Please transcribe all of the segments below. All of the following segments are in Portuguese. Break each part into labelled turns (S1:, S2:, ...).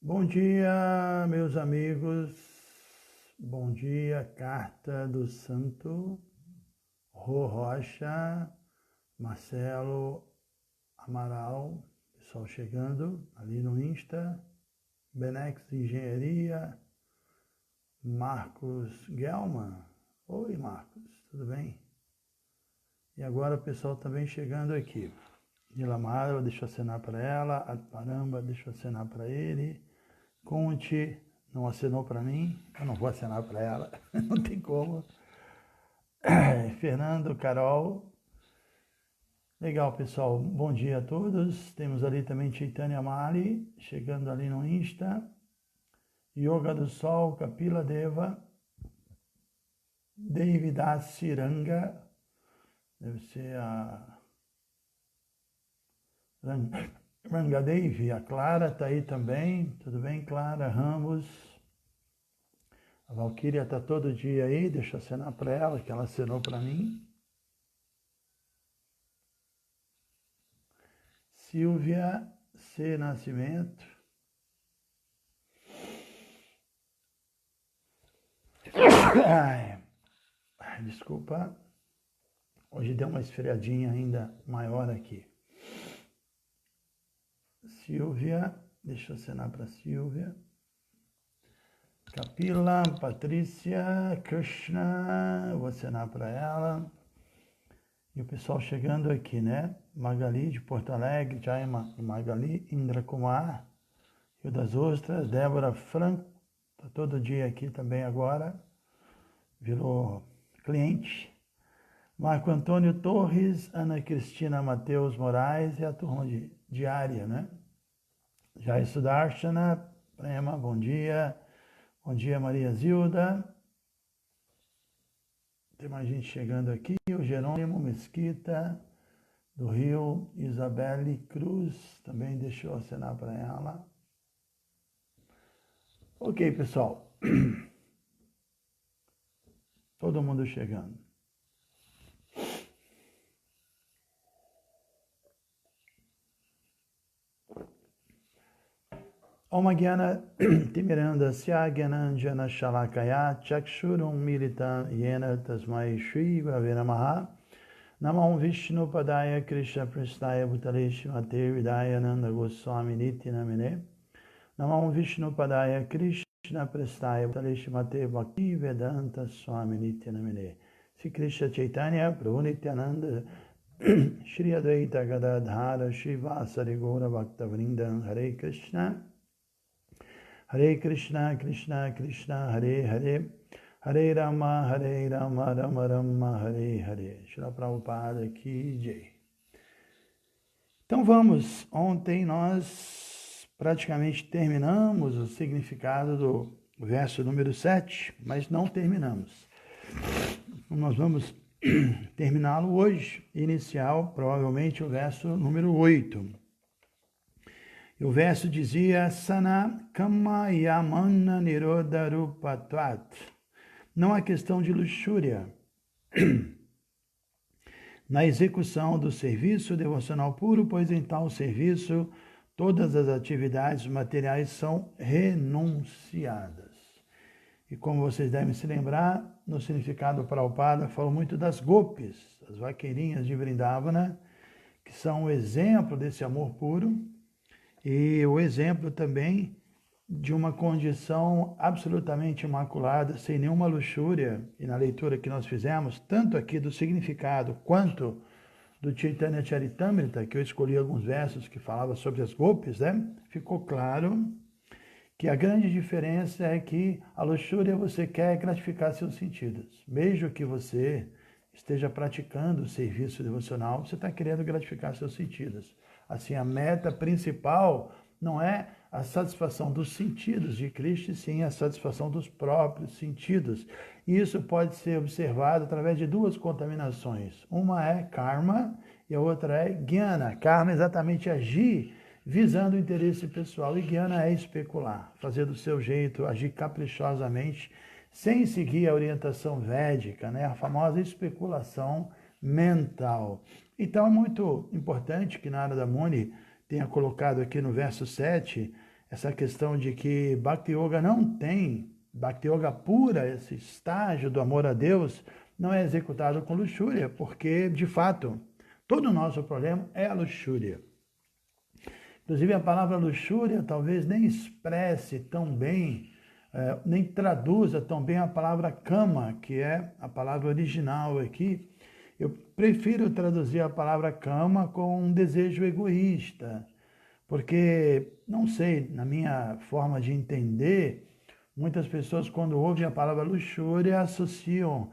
S1: Bom dia, meus amigos. Bom dia, carta do Santo Rô Rocha, Marcelo Amaral, pessoal chegando ali no Insta, Benex Engenharia, Marcos Gelman. Oi, Marcos, tudo bem? E agora o pessoal também chegando aqui. Nilamara, deixa eu acenar para ela. Atparamba, deixa eu acenar para ele. Conte, não acenou para mim, eu não vou acenar para ela, não tem como. Fernando, Carol. Legal, pessoal, bom dia a todos. Temos ali também Chaitanya Mali, chegando ali no Insta. Yoga do Sol, Kapila Deva. Devidas Siranga, deve ser a Rangadevi. A Clara está aí também, tudo bem, Clara Ramos? A Valquíria está todo dia aí, deixa eu acenar para ela, que ela acenou para mim. Silvia C. Nascimento. Desculpa, hoje deu uma esfriadinha ainda maior aqui. Silvia, deixa eu acenar para Silvia. Kapila, Patrícia, Krishna, eu vou acenar para ela. E o pessoal chegando aqui, né? Magali de Porto Alegre, Jaima Magali, Indra Kumar, Rio das Ostras, Débora Franco, está todo dia aqui também agora, virou cliente. Marco Antônio Torres, Ana Cristina Mateus Moraes e a turma diária, né? Jai Sudarshana, Prema, bom dia. Bom dia, Maria Zilda. Tem mais gente chegando aqui. O Jerônimo Mesquita, do Rio. Isabelle Cruz, também deixou acenar para ela. Ok, pessoal. Todo mundo chegando. Om Gyana Timiranda Syagananjana Shalakaya Chakshurum Militam Yena Tasmai Shri Gurave Namaha Namam Vishnu Padaya Krishna Prestaya Bhutale Shrimate Vidayananda Goswami Niti Namine Namam Vishnu Padaya Krishna Prestaya Bhutale Shrimate Bhakti Vedanta Swami Niti Namine Sri Krishna Chaitanya Prabhu Nityananda Shri Advaita Gadadhara Shri Vasari Gaura Bhakta Vrindam Hare Krishna Hare Krishna, Krishna Krishna, Hare Hare, Hare Rama, Rama Rama, Hare Hare. Shri Prabhupada Ki Jai. Então vamos, ontem nós praticamente terminamos o significado do verso número 7, mas não terminamos. Nós vamos terminá-lo hoje, inicial, provavelmente o verso número 8. E o verso dizia, Sana Kama Yamana Nirodha Rupatvat. Não há questão de luxúria na execução do serviço devocional puro, pois em tal serviço todas as atividades materiais são renunciadas. E como vocês devem se lembrar, no significado Prabhupada falou muito das gopis, as vaqueirinhas de Vrindavana, que são o exemplo desse amor puro, e o exemplo também de uma condição absolutamente imaculada, sem nenhuma luxúria. E na leitura que nós fizemos, tanto aqui do significado quanto do Chaitanya Charitamrita, que eu escolhi alguns versos que falavam sobre as gopis, né? Ficou claro que a grande diferença é que a luxúria você quer gratificar seus sentidos. Mesmo que você esteja praticando o serviço devocional, você está querendo gratificar seus sentidos. Assim, a meta principal não é a satisfação dos sentidos de Krishna, sim a satisfação dos próprios sentidos. E isso pode ser observado através de duas contaminações. Uma é karma e a outra é jnana. Karma é exatamente agir visando o interesse pessoal e jnana é especular, fazer do seu jeito, agir caprichosamente, sem seguir a orientação védica, né? A famosa especulação mental. Então é muito importante que Narada Muni tenha colocado aqui no verso 7 essa questão de que Bhakti Yoga não tem, Bhakti Yoga pura, esse estágio do amor a Deus, não é executado com luxúria, porque, de fato, todo o nosso problema é a luxúria. Inclusive, a palavra luxúria talvez nem expresse tão bem, nem traduza tão bem a palavra kama, que é a palavra original aqui. Eu prefiro traduzir a palavra kama com um desejo egoísta, porque, não sei, na minha forma de entender, muitas pessoas, quando ouvem a palavra luxúria, associam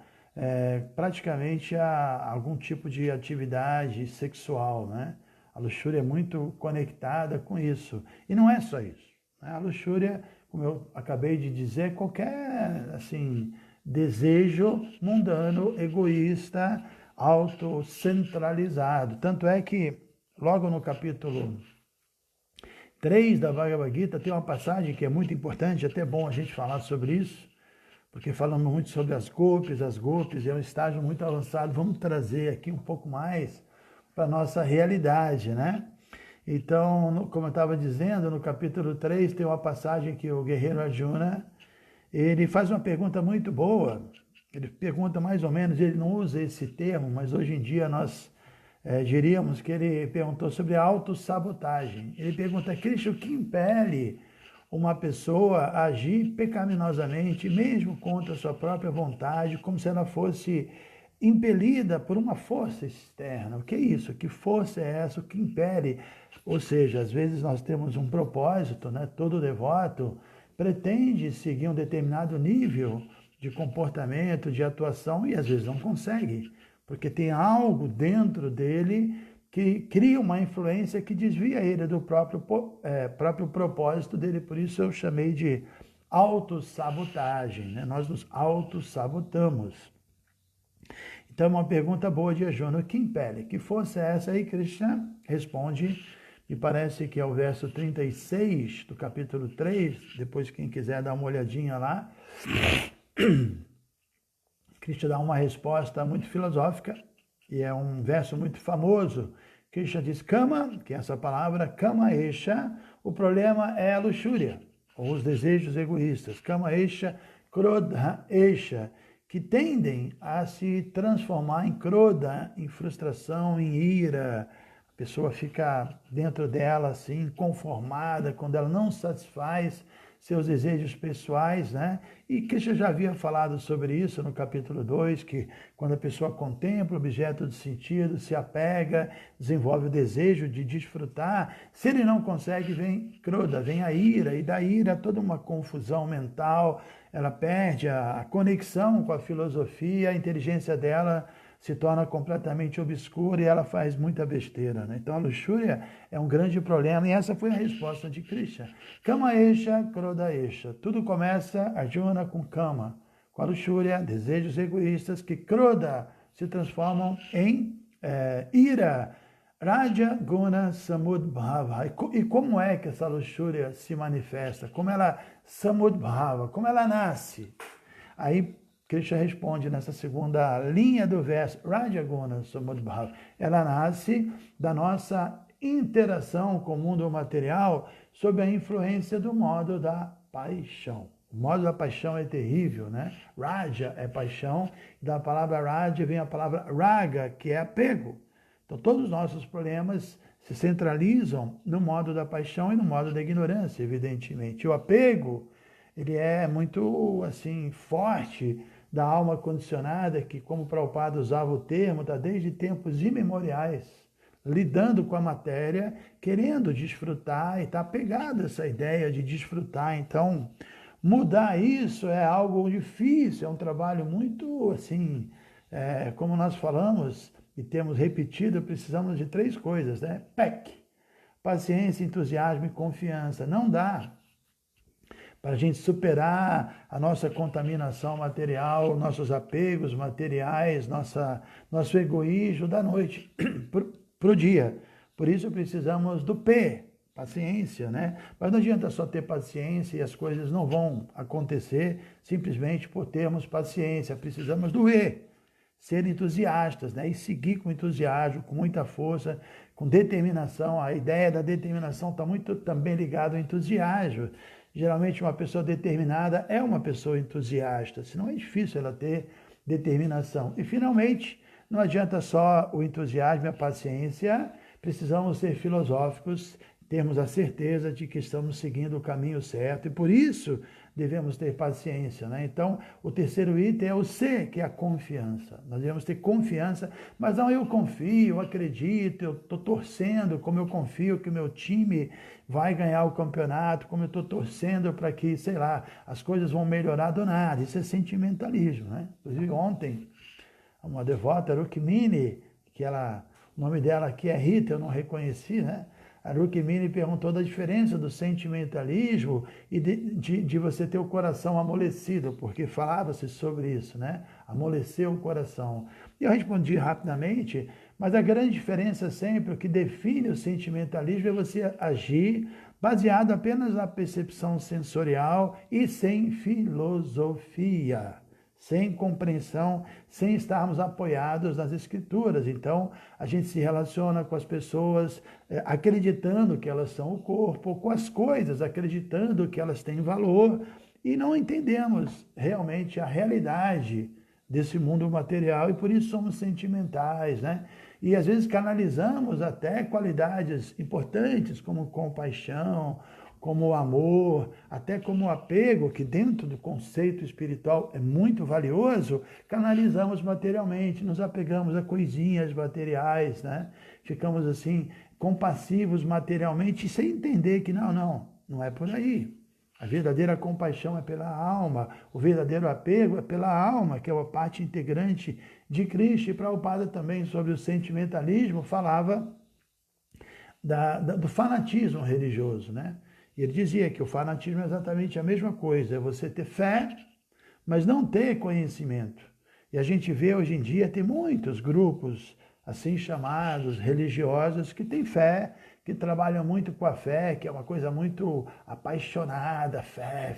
S1: praticamente a algum tipo de atividade sexual, né? A luxúria é muito conectada com isso. E não é só isso, né? A luxúria, como eu acabei de dizer, qualquer assim, desejo mundano, egoísta, autocentralizado. Tanto é que, logo no capítulo 3 da Bhagavad Gita, tem uma passagem que é muito importante, até bom a gente falar sobre isso, porque falamos muito sobre as golpes é um estágio muito avançado. Vamos trazer aqui um pouco mais para a nossa realidade, né? Então, como eu estava dizendo, no capítulo 3 tem uma passagem que o guerreiro Arjuna, ele faz uma pergunta muito boa. Ele pergunta mais ou menos, ele não usa esse termo, mas hoje em dia nós diríamos que ele perguntou sobre autossabotagem. Ele pergunta, Krishna, o que impele uma pessoa a agir pecaminosamente, mesmo contra a sua própria vontade, como se ela fosse impelida por uma força externa? O que é isso? Que força é essa? O que impele? Ou seja, às vezes nós temos um propósito, né? Todo devoto pretende seguir um determinado nível de comportamento, de atuação, e às vezes não consegue, porque tem algo dentro dele que cria uma influência que desvia ele do próprio propósito dele. Por isso eu chamei de autossabotagem, né? Nós nos autossabotamos. Então, uma pergunta boa de Arjuna, o que impele? Que força é essa? Aí Krishna responde, me parece que é o verso 36 do capítulo 3, depois quem quiser dar uma olhadinha lá. Krishna dá uma resposta muito filosófica, e é um verso muito famoso. Krishna diz, Kama, que é essa palavra, Kama Esha, o problema é a luxúria, ou os desejos egoístas. Kama Esha, Krodha Esha, que tendem a se transformar em Krodha, em frustração, em ira. A pessoa fica dentro dela assim, conformada, quando ela não satisfaz seus desejos pessoais, né? E Krishna já havia falado sobre isso no capítulo 2, que quando a pessoa contempla o objeto de sentido, se apega, desenvolve o desejo de desfrutar, se ele não consegue, vem Krodha, vem a ira, e da ira toda uma confusão mental, ela perde a conexão com a filosofia, a inteligência dela se torna completamente obscura e ela faz muita besteira, né? Então a luxúria é um grande problema, e essa foi a resposta de Krishna. Kama Esha, Krodha Esha. Tudo começa, Arjuna, com Kama, com a luxúria, desejos egoístas, que Krodha se transformam em ira, Raja Guna Samudbhava. E como é que essa luxúria se manifesta? Como ela Samudbhava? Como ela nasce? Aí Krishna responde nessa segunda linha do verso, Rajaguna Samudbhava. Ela nasce da nossa interação com o mundo material sob a influência do modo da paixão. O modo da paixão é terrível, né? Raja é paixão, da palavra Raja vem a palavra Raga, que é apego. Então todos os nossos problemas se centralizam no modo da paixão e no modo da ignorância, evidentemente. O apego, ele é muito assim forte, da alma condicionada, que, como Prabhupada usava o termo, está desde tempos imemoriais, lidando com a matéria, querendo desfrutar, e está apegado a essa ideia de desfrutar. Então, mudar isso é algo difícil, é um trabalho muito, assim, como nós falamos e temos repetido, precisamos de 3 coisas, né? PEC, paciência, entusiasmo e confiança. Não dá para a gente superar a nossa contaminação material, nossos apegos materiais, nosso egoísmo da noite para o dia. Por isso precisamos do P, paciência, né? Mas não adianta só ter paciência e as coisas não vão acontecer simplesmente por termos paciência. Precisamos do E, ser entusiastas, né? E seguir com entusiasmo, com muita força, com determinação. A ideia da determinação está muito também ligada ao entusiasmo. Geralmente uma pessoa determinada é uma pessoa entusiasta, senão é difícil ela ter determinação. E finalmente, não adianta só o entusiasmo e a paciência, precisamos ser filosóficos, termos a certeza de que estamos seguindo o caminho certo e por isso devemos ter paciência, né? Então, o terceiro item é o C, que é a confiança. Nós devemos ter confiança, mas não, eu confio, eu acredito, eu estou torcendo, como eu confio que o meu time vai ganhar o campeonato, como eu estou torcendo para que, sei lá, as coisas vão melhorar do nada. Isso é sentimentalismo, né? Inclusive, ontem, uma devota, Rukmini, o nome dela aqui é Rita, eu não reconheci, né? A Rukmini perguntou da diferença do sentimentalismo e de você ter o coração amolecido, porque falava-se sobre isso, né? Amolecer o coração. E eu respondi rapidamente, mas a grande diferença sempre, o que define o sentimentalismo é você agir baseado apenas na percepção sensorial e sem filosofia, sem compreensão, sem estarmos apoiados nas escrituras. Então, a gente se relaciona com as pessoas acreditando que elas são o corpo, com as coisas acreditando que elas têm valor e não entendemos realmente a realidade desse mundo material e por isso somos sentimentais, né? E às vezes canalizamos até qualidades importantes como compaixão, como o amor, até como o apego, que dentro do conceito espiritual é muito valioso, canalizamos materialmente, nos apegamos a coisinhas materiais, né? Ficamos assim, compassivos materialmente, sem entender que não é por aí. A verdadeira compaixão é pela alma, o verdadeiro apego é pela alma, que é uma parte integrante de Cristo. E Prabhupada também, sobre o sentimentalismo, falava do fanatismo religioso, né? E ele dizia que o fanatismo é exatamente a mesma coisa, é você ter fé, mas não ter conhecimento. E a gente vê hoje em dia, tem muitos grupos assim chamados religiosos que têm fé, que trabalham muito com a fé, que é uma coisa muito apaixonada, fé,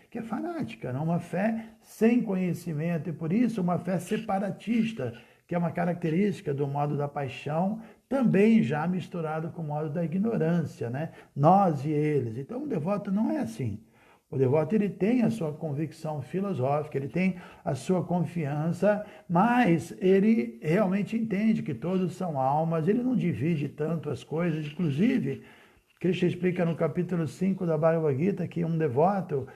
S1: que é fanática, não? Uma fé sem conhecimento e por isso uma fé separatista, que é uma característica do modo da paixão, também já misturado com o modo da ignorância, né? Nós e eles. Então o devoto não é assim. O devoto ele tem a sua convicção filosófica, ele tem a sua confiança, mas ele realmente entende que todos são almas, ele não divide tanto as coisas. Inclusive, Krishna explica no capítulo 5 da Bhagavad Gita que um devoto,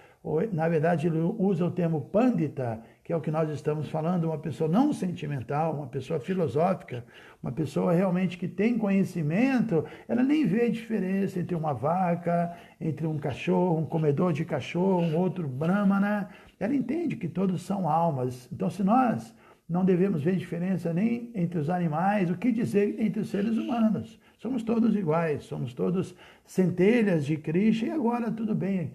S1: na verdade ele usa o termo pandita, que é o que nós estamos falando, uma pessoa não sentimental, uma pessoa filosófica, uma pessoa realmente que tem conhecimento, ela nem vê a diferença entre uma vaca, entre um cachorro, um comedor de cachorro, um outro brahmana, ela entende que todos são almas. Então, se nós não devemos ver diferença nem entre os animais, o que dizer entre os seres humanos? Somos todos iguais, somos todos centelhas de Krishna e agora tudo bem,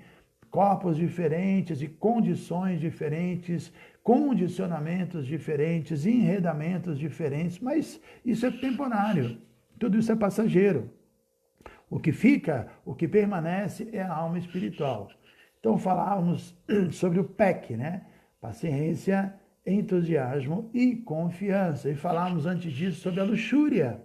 S1: corpos diferentes e condições diferentes, condicionamentos diferentes, enredamentos diferentes, mas isso é temporário, tudo isso é passageiro. O que fica, o que permanece é a alma espiritual. Então falávamos sobre o PEC, né? Paciência, entusiasmo e confiança. E falávamos antes disso sobre a luxúria.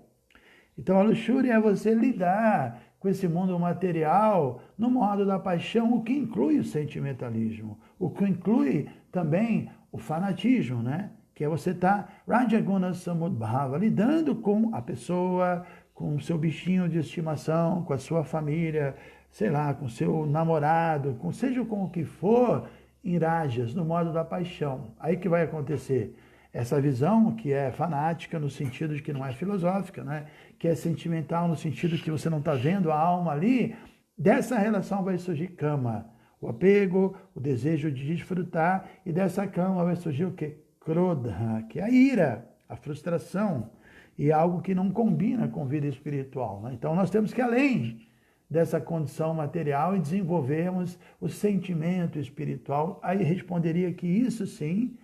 S1: Então a luxúria é você lidar com esse mundo material no modo da paixão, o que inclui o sentimentalismo, o que inclui também o fanatismo, né? Que é você estar Rajaguna Samudbhava, lidando com a pessoa, com o seu bichinho de estimação, com a sua família, sei lá, com o seu namorado, seja com o que for, em rajas, no modo da paixão. Aí que vai acontecer? Essa visão que é fanática no sentido de que não é filosófica, né? Que é sentimental no sentido que você não está vendo a alma ali, dessa relação vai surgir kama, o apego, o desejo de desfrutar, e dessa kama vai surgir o quê? Krodha, que é a ira, a frustração, e algo que não combina com vida espiritual, né? Então nós temos que ir além dessa condição material e desenvolvermos o sentimento espiritual. Aí responderia que isso sim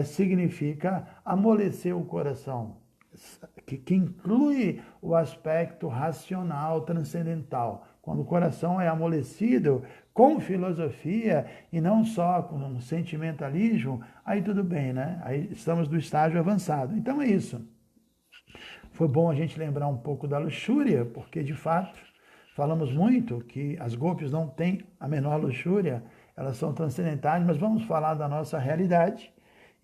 S1: significa amolecer o coração, que inclui o aspecto racional, transcendental. Quando o coração é amolecido, com filosofia e não só com sentimentalismo, aí tudo bem, né? Aí estamos no estágio avançado. Então é isso. Foi bom a gente lembrar um pouco da luxúria, porque de fato falamos muito que as golpes não têm a menor luxúria, elas são transcendentais, mas vamos falar da nossa realidade.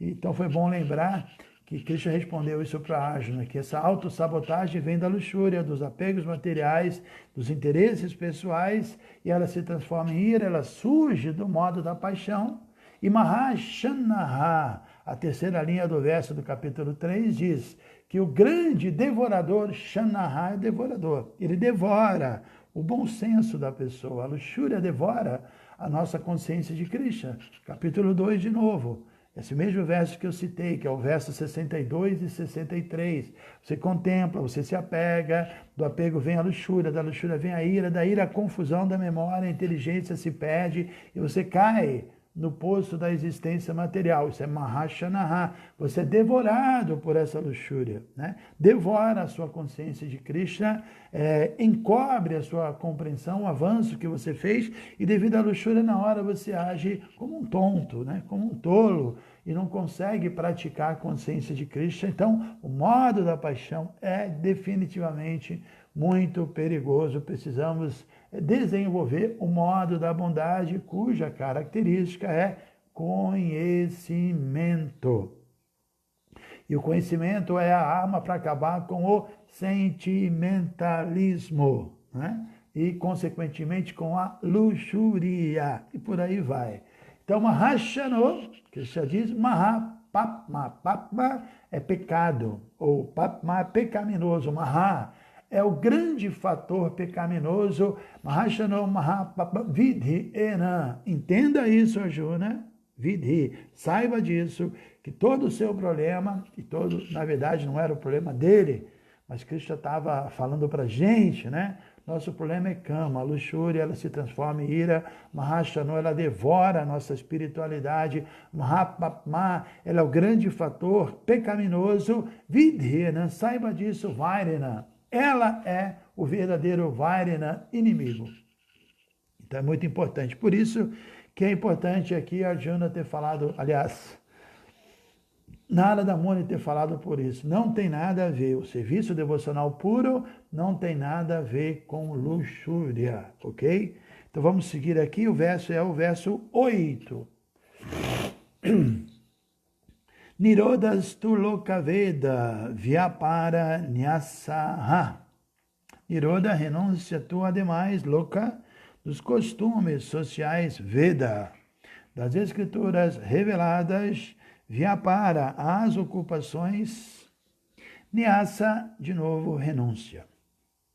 S1: Então foi bom lembrar que Krishna respondeu isso para Arjuna, que essa autossabotagem vem da luxúria, dos apegos materiais, dos interesses pessoais, e ela se transforma em ira, ela surge do modo da paixão. E Mahashanaha, a terceira linha do verso do capítulo 3, diz que o grande devorador, Shanaha, é devorador. Ele devora o bom senso da pessoa. A luxúria devora a nossa consciência de Krishna. Capítulo 2 de novo. Esse mesmo verso que eu citei, que é o verso 62 e 63. Você contempla, você se apega, do apego vem a luxúria, da luxúria vem a ira, da ira a confusão da memória, a inteligência se perde e você cai no poço da existência material. Isso é Mahashanaha. Você é devorado por essa luxúria, né? Devora a sua consciência de Krishna, encobre a sua compreensão, o avanço que você fez, e devido à luxúria, na hora você age como um tonto, né? Como um tolo, e não consegue praticar a consciência de Krishna. Então, o modo da paixão é definitivamente muito perigoso. Precisamos desenvolver o modo da bondade, cuja característica é conhecimento. E o conhecimento é a arma para acabar com o sentimentalismo, né? E, consequentemente, com a luxúria. E por aí vai. Então, Mahashano, que já diz, Mahapapma. Papma é pecado, ou Papma é pecaminoso. Maha é o grande fator pecaminoso. Mahashano Mahapapma Vidhi Ena. Entenda isso, Arjuna. Vidhi. Saiba disso, que todo o seu problema, e todo, na verdade, não era o problema dele, mas Krishna estava falando para a gente, né? Nosso problema é kama, a luxúria, ela se transforma em ira. Mahashano, ela devora a nossa espiritualidade. Mahapapma, ela é o grande fator pecaminoso. Vidhena, saiba disso, Vairena. Ela é o verdadeiro Vairena, inimigo. Então é muito importante. Por isso que é importante aqui Arjuna ter falado, aliás, Narada Muni ter falado por isso. Não tem nada a ver, o serviço devocional puro não tem nada a ver com luxúria, ok? Então vamos seguir aqui, o verso é o verso 8. Nirodastu lokaveda vyapara nyasaha. Niroda, renúncia tu, ademais, loka, dos costumes sociais Veda, das escrituras reveladas, vyapara, as ocupações, nyasa, de novo, renúncia.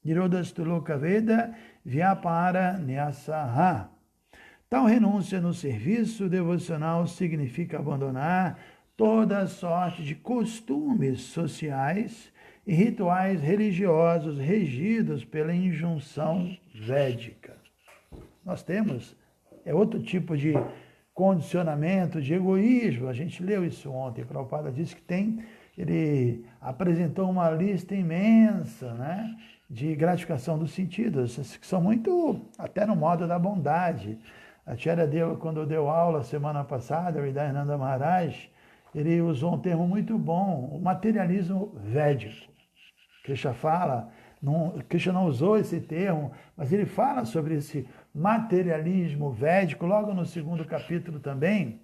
S1: Nirodastu lokaveda vyapara nyasaha. Tal renúncia no serviço devocional significa abandonar toda sorte de costumes sociais e rituais religiosos regidos pela injunção védica. Nós temos outro tipo de condicionamento, de egoísmo. A gente leu isso ontem. Prabhupada disse que ele apresentou uma lista imensa, né, de gratificação dos sentidos, que são muito, até no modo da bondade. A Tia Deva, quando deu aula semana passada, o Hridayananda Maharaj, ele usou um termo muito bom, o materialismo védico. Krishna fala, Krishna não usou esse termo, mas ele fala sobre esse materialismo védico, logo no segundo capítulo também,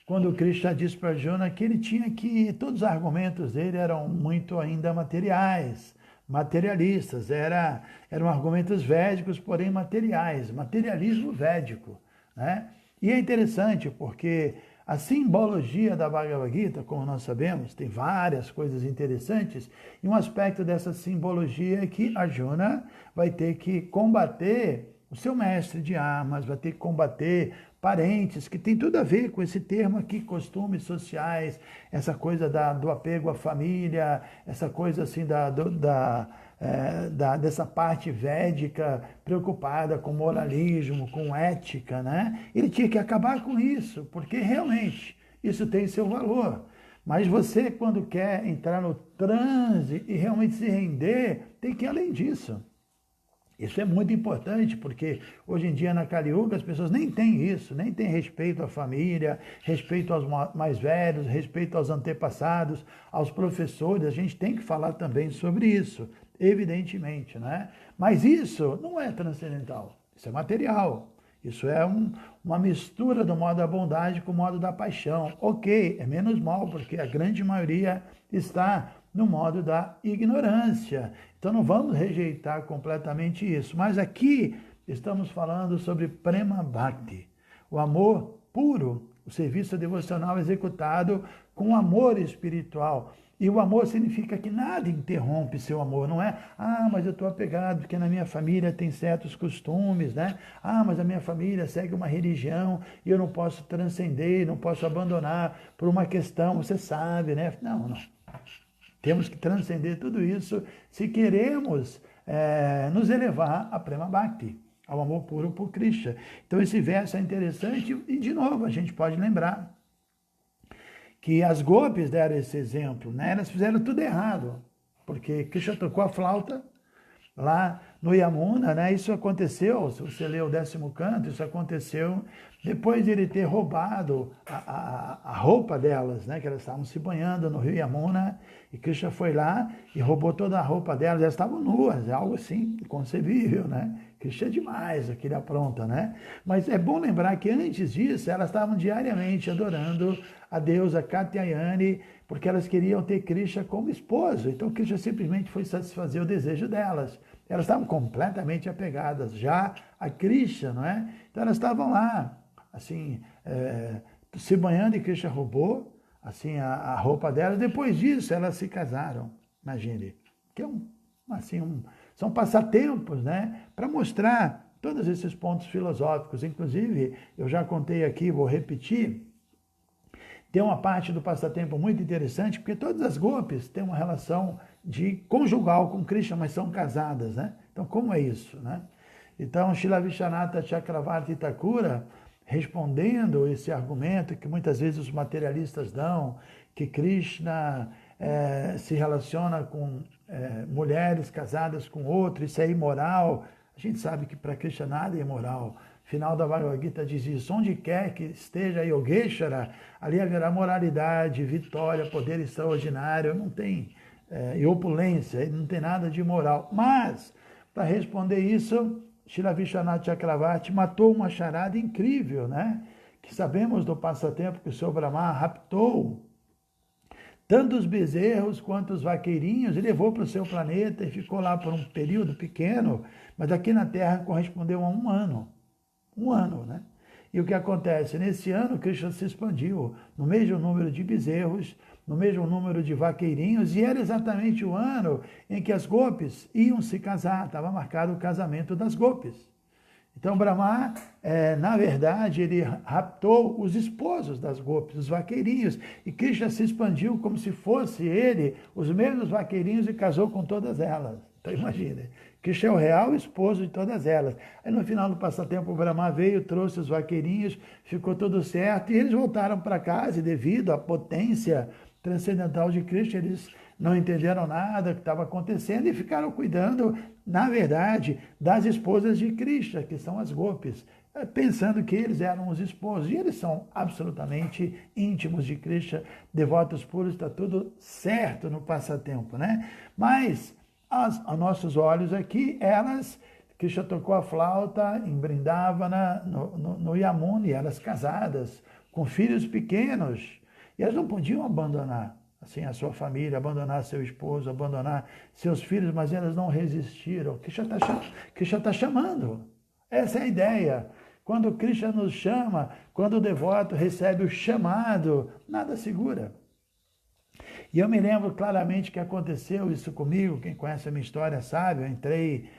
S1: quando Krishna diz para Arjuna que ele tinha que, todos os argumentos dele eram muito ainda materialistas, eram argumentos védicos, porém materiais, materialismo védico, né? E é interessante porque a simbologia da Bhagavad Gita, como nós sabemos, tem várias coisas interessantes, e um aspecto dessa simbologia é que Arjuna vai ter que combater o seu mestre de armas, vai ter que combater parentes, que tem tudo a ver com esse termo aqui, costumes sociais, essa coisa do apego à família, essa coisa assim dessa parte védica preocupada com moralismo, com ética, né? Ele tinha que acabar com isso, porque realmente isso tem seu valor. Mas você, quando quer entrar no transe e realmente se render, tem que ir além disso. Isso é muito importante, porque hoje em dia na Kali Yuga as pessoas nem têm isso, nem têm respeito à família, respeito aos mais velhos, respeito aos antepassados, aos professores. A gente tem que falar também sobre isso, evidentemente, né? Mas isso não é transcendental, isso é material. Isso é uma mistura do modo da bondade com o modo da paixão. Ok, é menos mal, porque a grande maioria está no modo da ignorância. Então não vamos rejeitar completamente isso. Mas aqui estamos falando sobre Prema Bhakti, o amor puro, o serviço devocional executado com amor espiritual. E o amor significa que nada interrompe seu amor, não é? Ah, mas eu estou apegado porque na minha família tem certos costumes, né? Ah, mas a minha família segue uma religião e eu não posso transcender, não posso abandonar por uma questão, você sabe, né? Não, não. Temos que transcender tudo isso se queremos nos elevar a Prema Bhakti, ao amor puro por Krishna. Então esse verso é interessante e, de novo, a gente pode lembrar que as Gopis deram esse exemplo, né? Elas fizeram tudo errado, porque Krishna tocou a flauta lá no Yamuna, né? Isso aconteceu, se você ler o 10º canto, isso aconteceu depois de ele ter roubado a roupa delas, né? Que elas estavam se banhando no rio Yamuna, e Krishna foi lá e roubou toda a roupa delas, elas estavam nuas, é algo assim inconcebível, né? Krishna é demais, aquele apronta, né? Mas é bom lembrar que antes disso, elas estavam diariamente adorando a deusa Katyayani, porque elas queriam ter Krishna como esposo. Então Krishna simplesmente foi satisfazer o desejo delas. Elas estavam completamente apegadas já a Krishna, não é? Então elas estavam lá, assim, se banhando, e Krishna roubou, assim, a roupa delas. Depois disso, elas se casaram, imagine. Que é são passatempos, né? Para mostrar todos esses pontos filosóficos. Inclusive, eu já contei aqui, vou repetir, tem uma parte do passatempo muito interessante, porque todas as Gopis têm uma relação de conjugal com Krishna, mas são casadas, né? Então, como é isso, né? Então, Srila Vishwanatha Chakravarti Thakura, respondendo esse argumento que muitas vezes os materialistas dão, que Krishna se relaciona com mulheres casadas com outro, isso é imoral. A gente sabe que para Krishna nada é imoral. Final da Bhagavad Gita diz isso: onde quer que esteja Yogeshwara, ali haverá moralidade, vitória, poder extraordinário, não tem, e opulência, não tem nada de imoral. Mas, para responder isso, Srila Vishwanath Chakravarti matou uma charada incrível, né? Que sabemos do passatempo que o Senhor Brahma raptou tanto os bezerros quanto os vaqueirinhos e levou para o seu planeta e ficou lá por um período pequeno, mas aqui na Terra correspondeu a um ano. Um ano, né? E o que acontece? Nesse ano, Krishna se expandiu no mesmo número de bezerros, no mesmo número de vaqueirinhos, e era exatamente o ano em que as Gopis iam se casar, estava marcado o casamento das Gopis. Então, Brahma, na verdade, ele raptou os esposos das Gopis, os vaqueirinhos, e Krishna se expandiu como se fosse ele, os mesmos vaqueirinhos, e casou com todas elas. Então, imagina, Krishna é o real esposo de todas elas. Aí, no final do passatempo, o Brahma veio, trouxe os vaqueirinhos, ficou tudo certo, e eles voltaram para casa, e devido à potência transcendental de Krishna, eles não entenderam nada que estava acontecendo e ficaram cuidando, na verdade, das esposas de Krishna, que são as Gopis, pensando que eles eram os esposos. E eles são absolutamente íntimos de Krishna, devotos puros, está tudo certo no passatempo, né? Mas, a nossos olhos aqui, Krishna tocou a flauta em Vrindavana, no Yamuna, e elas casadas, com filhos pequenos, e elas não podiam abandonar assim a sua família, abandonar seu esposo, abandonar seus filhos, mas elas não resistiram. Krishna está chamando. Essa é a ideia. Quando Krishna nos chama, quando o devoto recebe o chamado, nada segura. E eu me lembro claramente que aconteceu isso comigo, quem conhece a minha história sabe, eu entrei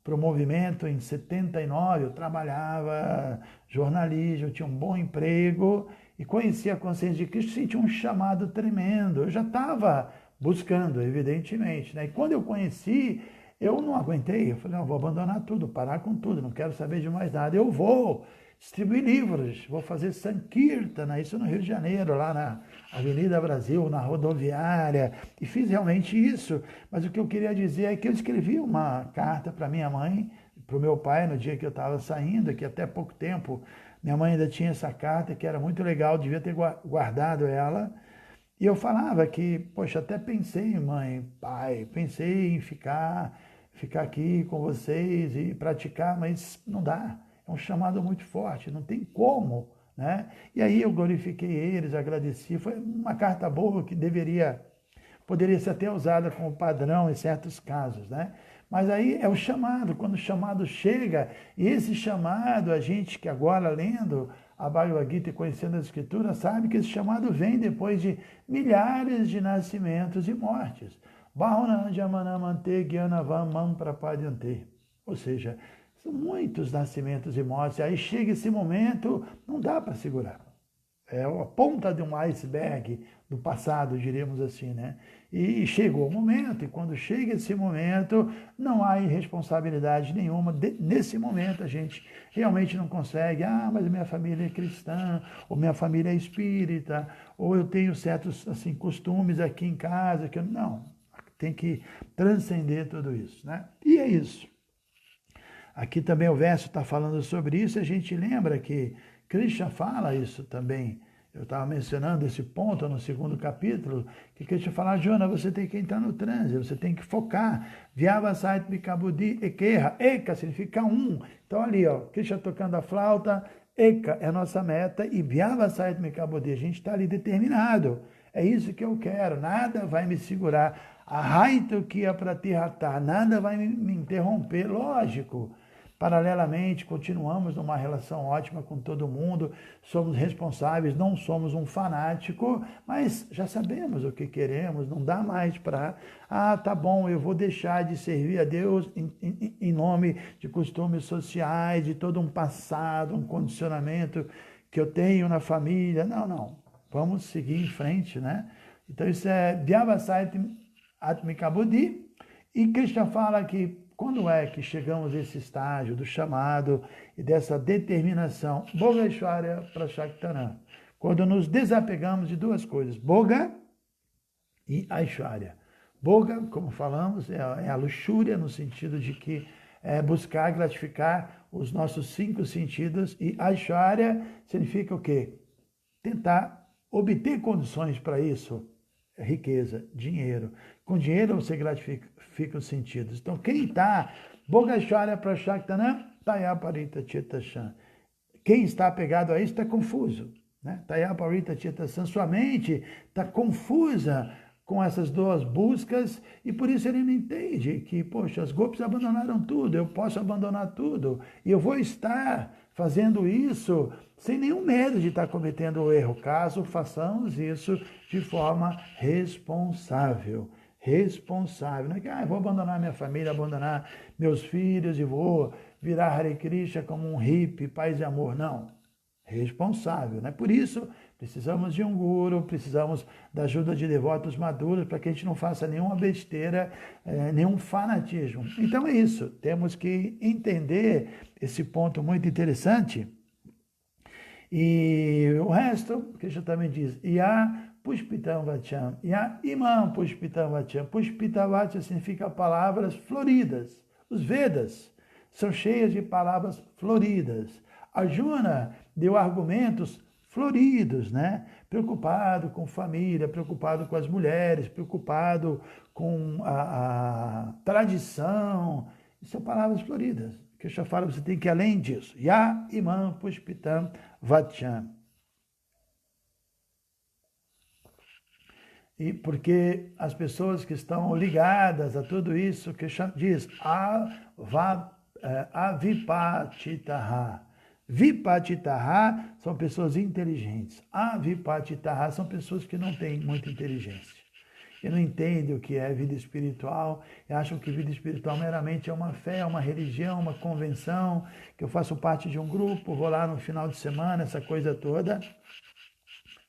S1: para o movimento em 79, eu trabalhava jornalismo, eu tinha um bom emprego, e conheci a consciência de Cristo, senti um chamado tremendo. Eu já estava buscando, evidentemente, né? E quando eu conheci, eu não aguentei. Eu falei, não, vou abandonar tudo, parar com tudo, não quero saber de mais nada. Eu vou. distribuir livros, vou fazer Sankirtana, isso no Rio de Janeiro, lá na Avenida Brasil, na rodoviária, e fiz realmente isso. Mas o que eu queria dizer é que eu escrevi uma carta para minha mãe, para o meu pai, no dia que eu estava saindo, que até pouco tempo minha mãe ainda tinha essa carta, que era muito legal, devia ter guardado ela. E eu falava que, poxa, até pensei, mãe, pai, pensei em ficar aqui com vocês e praticar, mas não dá. É um chamado muito forte, não tem como, né? E aí eu glorifiquei eles, agradeci. Foi uma carta boa que poderia ser até usada como padrão em certos casos, né? Mas aí é o chamado, quando o chamado chega, e esse chamado, a gente que agora lendo a Bhagavad Gita e conhecendo as Escrituras, sabe que esse chamado vem depois de milhares de nascimentos e mortes. Ou seja, são muitos nascimentos e mortes. Aí chega esse momento, não dá para segurar. É a ponta de um iceberg do passado, diríamos assim, né? E chegou o momento, e quando chega esse momento, não há irresponsabilidade nenhuma. Nesse momento a gente realmente não consegue, mas minha família é cristã, ou minha família é espírita, ou eu tenho certos assim, costumes aqui em casa, que eu... Não, tem que transcender tudo isso, né? E é isso. Aqui também o verso está falando sobre isso, e a gente lembra que Krishna fala isso também. Eu estava mencionando esse ponto no segundo capítulo, que Krishna fala, Arjuna, você tem que entrar no transe, você tem que focar. Vyavasait mikabudi ekeha. Eka significa um. Então ali, ó, Krishna tocando a flauta, Eka é a nossa meta, e Vyavasait mikabudi, a gente está ali determinado. É isso que eu quero, nada vai me segurar. Ahaito kia pratihata, nada vai me interromper, lógico. Paralelamente, continuamos numa relação ótima com todo mundo, somos responsáveis, não somos um fanático, mas já sabemos o que queremos, não dá mais para, tá bom, eu vou deixar de servir a Deus em nome de costumes sociais, de todo um passado, um condicionamento que eu tenho na família. Não, vamos seguir em frente, né? Então isso é Vyavasait Atmika Buddhi, e Krishna fala que quando é que chegamos a esse estágio do chamado e dessa determinação, Boga Aishwarya Prashaktana, quando nos desapegamos de duas coisas, Boga e Aishwarya. Boga, como falamos, é a luxúria no sentido de que é buscar gratificar os nossos 5 sentidos, e Aishwarya significa o quê? Tentar obter condições para isso, riqueza, dinheiro. Com dinheiro você gratifica os sentidos. Então, quem está, Bogashwarya Prashaktana, Tayaparita Chitashan. Quem está apegado a isso está confuso, né? Tayaparita Chitashan, sua mente está confusa com essas duas buscas, e por isso ele não entende que, poxa, as gopis abandonaram tudo, eu posso abandonar tudo, e eu vou estar fazendo isso sem nenhum medo de estar cometendo o erro, caso façamos isso de forma responsável. Responsável, não é que eu vou abandonar minha família, abandonar meus filhos e vou virar Hare Krishna como um hippie, paz e amor, não. Responsável, né? Por isso, precisamos de um guru, precisamos da ajuda de devotos maduros para que a gente não faça nenhuma besteira, nenhum fanatismo. Então é isso, temos que entender esse ponto muito interessante. E o resto, Krishna também diz, Ya Pushpitam Vacham, Ya Imam Pushpitam Vacham. Pushpitam Vacham significa palavras floridas. Os Vedas são cheios de palavras floridas. Arjuna deu argumentos floridos, né? Preocupado com família, preocupado com as mulheres, preocupado com a tradição. São palavras floridas. Krishna fala, você tem que ir além disso. Ya Imam Pushpitam Vacham. E porque as pessoas que estão ligadas a tudo isso, Krishna diz, avipatitaha. Vipatitaha são pessoas inteligentes. Avipatitaha são pessoas que não têm muita inteligência. E não entendem o que é vida espiritual, e acham que vida espiritual meramente é uma fé, uma religião, uma convenção, que eu faço parte de um grupo, vou lá no final de semana, essa coisa toda.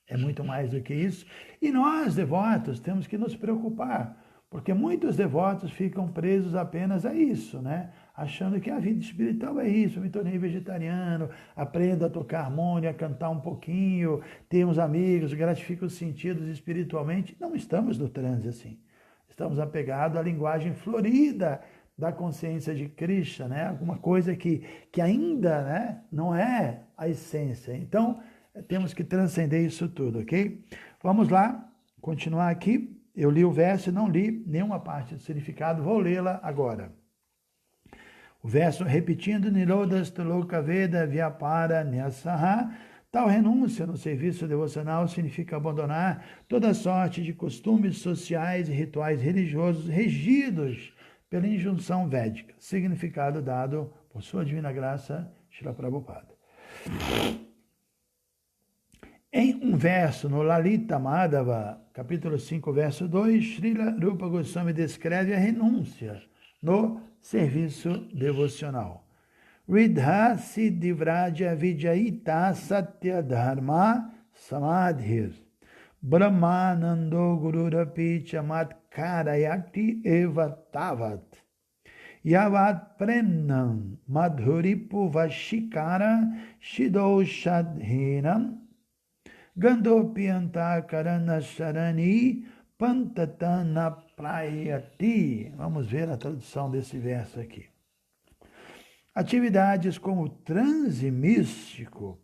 S1: É muito mais do que isso. E nós, devotos, temos que nos preocupar, porque muitos devotos ficam presos apenas a isso, né? achando que a vida espiritual é isso. Eu me tornei vegetariano, aprendo a tocar harmônia, a cantar um pouquinho, ter uns amigos, gratifico os sentidos espiritualmente. Não estamos no transe assim. Estamos apegados à linguagem florida da consciência de Krishna, né? Alguma coisa que ainda, né, não é a essência. Então, temos que transcender isso tudo, ok? Vamos lá, continuar aqui. Eu li o verso e não li nenhuma parte do significado, vou lê-la agora. O verso repetindo, Nirodhastaloka Veda Vyapara Nyasaha. Tal renúncia no serviço devocional significa abandonar toda sorte de costumes sociais e rituais religiosos regidos pela injunção védica, significado dado por sua divina graça, Srila Prabhupada. Em um verso no Lalita Madhava, capítulo 5, verso 2, Srila Rupa Goswami descreve a renúncia no serviço devocional. Ridha Siddhivraja Vijayita Satya Dharma Samadhir Brahmanando Gururapi Chamat Karayakti Eva Tavat Yavat Premnam Madhuripu Vashikara Shidoshadhinam Gandopianta Karana Sharani Pantatana Prayati. Vamos ver a tradução desse verso aqui. Atividades como transe místico,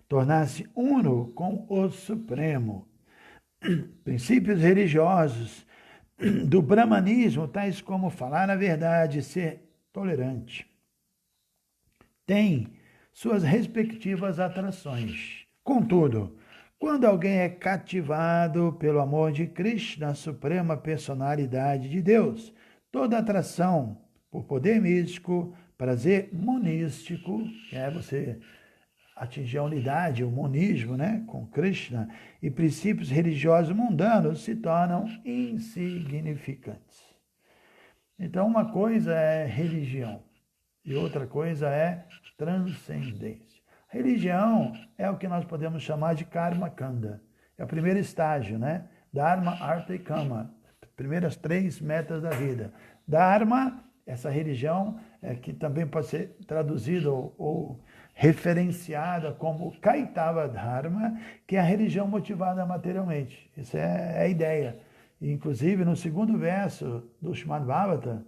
S1: tornar-se uno com o Supremo, princípios religiosos do brahmanismo, tais como falar a verdade, ser tolerante, tem suas respectivas atrações. Contudo, quando alguém é cativado pelo amor de Krishna, a suprema personalidade de Deus, toda atração por poder místico, prazer monístico, que é você atingir a unidade, o monismo, né, com Krishna, e princípios religiosos mundanos se tornam insignificantes. Então, uma coisa é religião e outra coisa é transcendência. Religião é o que nós podemos chamar de karma kanda. É o primeiro estágio, né? Dharma, Artha e Kama. Primeiras 3 metas da vida. Dharma, essa religião, que também pode ser traduzida ou referenciada como Kaitava Dharma, que é a religião motivada materialmente. Isso é a ideia. Inclusive, no segundo verso do Srimad Bhagavatam,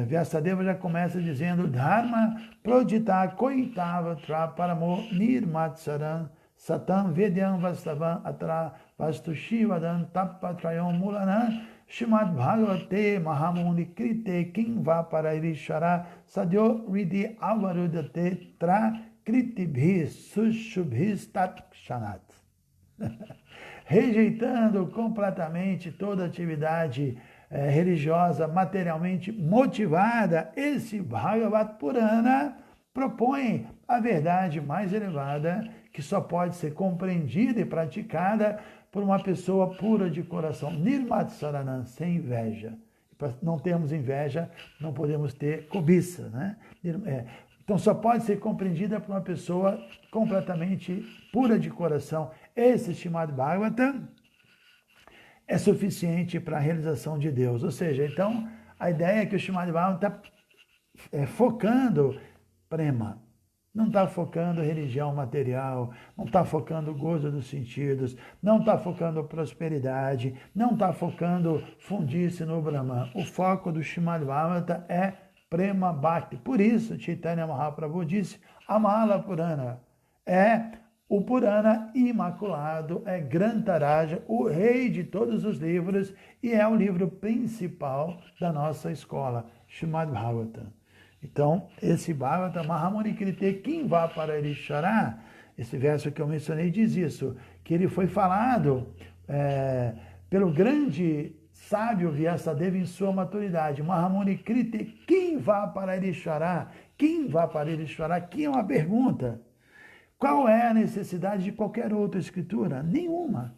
S1: Vyasadeva já começa dizendo Dharma prodita koitava tra paramo nirmatsaram satam vedyam vastavam atra vastushivadam tappatrayam mulanam Srimad Bhagavate Mahamuni Krite Kimva Parairishara Sadyo Ridi Avarudate Tra Kritibhi Sushubhis Tatshanat. Rejeitando completamente toda atividade religiosa materialmente motivada, esse Bhagavad Purana propõe a verdade mais elevada que só pode ser compreendida e praticada por uma pessoa pura de coração, Nirmatsaranam, sem inveja. Para não termos inveja, não podemos ter cobiça, né? Então só pode ser compreendida por uma pessoa completamente pura de coração. Esse Srimad Bhagavatam é suficiente para a realização de Deus. Ou seja, então, a ideia é que o Srimad Bhagavatam está focando prema, não está focando religião material, não está focando gozo dos sentidos, não está focando prosperidade, não está focando fundir-se no Brahman. O foco do Srimad Bhagavatam é prema bhakti. Por isso, Chaitanya Mahaprabhu disse, Amala Purana é o Purana imaculado, é Grantaraja, o rei de todos os livros, e é o livro principal da nossa escola, Srimad Bhagavatam. Então, esse Bhagavatam, Mahamuni Krite, quem vá para ele chorar, esse verso que eu mencionei diz isso, que ele foi falado pelo grande sábio Vyasadeva em sua maturidade. Mahamuni Krite, quem vá para ele chorar? Quem vá para ele chorar? Aqui é uma pergunta. Qual é a necessidade de qualquer outra escritura? Nenhuma.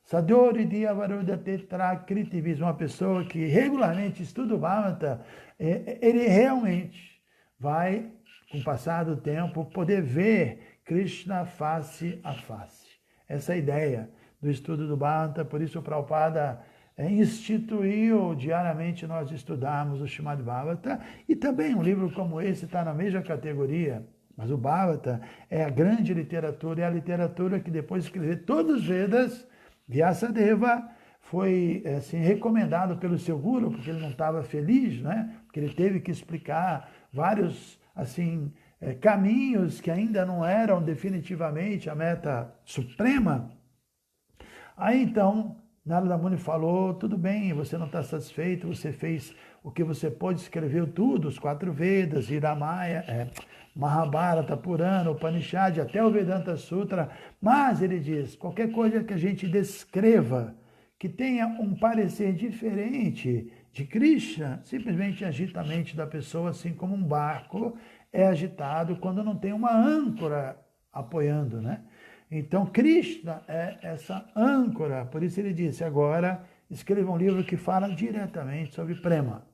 S1: Sadhori Diavaruda Tetra Kritivis, uma pessoa que regularmente estuda o Bhagavatam, ele realmente vai, com o passar do tempo, poder ver Krishna face a face. Essa é a ideia do estudo do Bhagavatam, por isso o Prabhupada instituiu diariamente nós estudarmos o Srimad Bhagavata, e também um livro como esse está na mesma categoria, mas o Bhagavata é a grande literatura, é a literatura que depois de escrever todos os Vedas, Vyasadeva foi assim, recomendado pelo seu guru, porque ele não estava feliz, né? Porque ele teve que explicar vários assim, caminhos que ainda não eram definitivamente a meta suprema. Aí então, Narada Muni falou, tudo bem, você não está satisfeito, você fez o que você pôde, escreveu tudo, os 4 Vedas, Iramaya, Mahabharata, Purana, Upanishad, até o Vedanta Sutra, mas ele diz, qualquer coisa que a gente descreva, que tenha um parecer diferente de Krishna, simplesmente agita a mente da pessoa, assim como um barco é agitado quando não tem uma âncora apoiando, né? Então, Krishna é essa âncora, por isso ele disse, agora escreva um livro que fala diretamente sobre prema,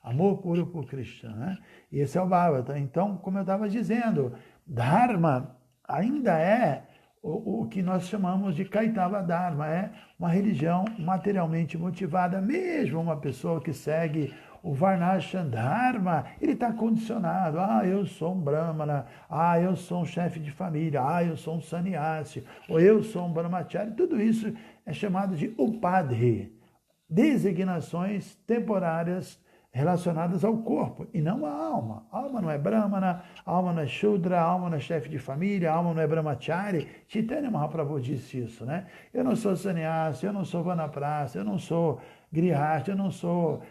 S1: amor puro por Krishna, né? E esse é o Bhagavata. Então, como eu estava dizendo, Dharma ainda é o que nós chamamos de Kaitava Dharma, é uma religião materialmente motivada, mesmo uma pessoa que segue o Varnashram Dharma, ele está condicionado. Eu sou um Brahmana, eu sou um chefe de família, eu sou um sannyasi, ou eu sou um brahmachari. Tudo isso é chamado de upadhi, designações temporárias relacionadas ao corpo e não à alma. A alma não é Brahmana, a alma não é Shudra, a alma não é chefe de família, a alma não é Brahmachari. Chaitanya Mahaprabhu disse isso, né? Eu não sou sannyasi, eu não sou vanaprastha, eu não sou grihastha, eu não sou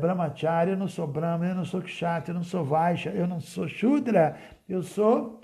S1: Brahmachari, eu não sou Brahmana, eu não sou Kshatriya, eu não sou Vaishya, eu não sou Shudra, eu sou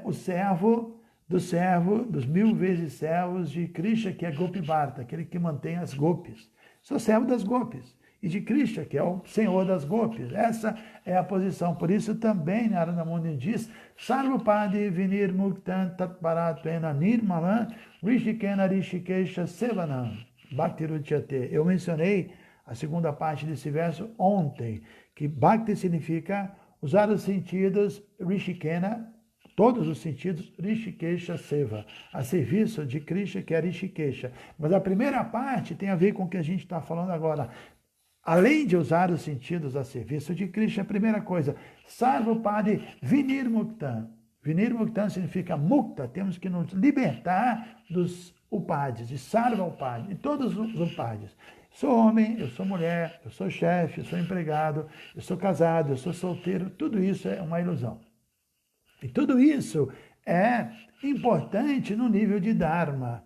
S1: o servo dos 1000 vezes servos de Krishna, que é Gopi Bharata, aquele que mantém as gopis. Sou servo das gopis. E de Krishna, que é o senhor das gopis. Essa é a posição. Por isso também Narada Muni diz, Sarvapadi vinir muktan tatparatena nirmalan rishikena rishikesha sevanam bhakti ruchyate. Eu mencionei a segunda parte desse verso ontem, que bhakti significa usar os sentidos rishikena, todos os sentidos, Rishikesha Seva, a serviço de Krishna, que é Rishikesha. Mas a primeira parte tem a ver com o que a gente está falando agora. Além de usar os sentidos a serviço de Krishna, a primeira coisa, Sarvapadi Vinir Muktan. Vinir Muktan significa mukta, temos que nos libertar dos upadis, de Sarva Upadi, de todos os upadis. Sou homem, eu sou mulher, eu sou chefe, eu sou empregado, eu sou casado, eu sou solteiro, tudo isso é uma ilusão. E tudo isso é importante no nível de Dharma.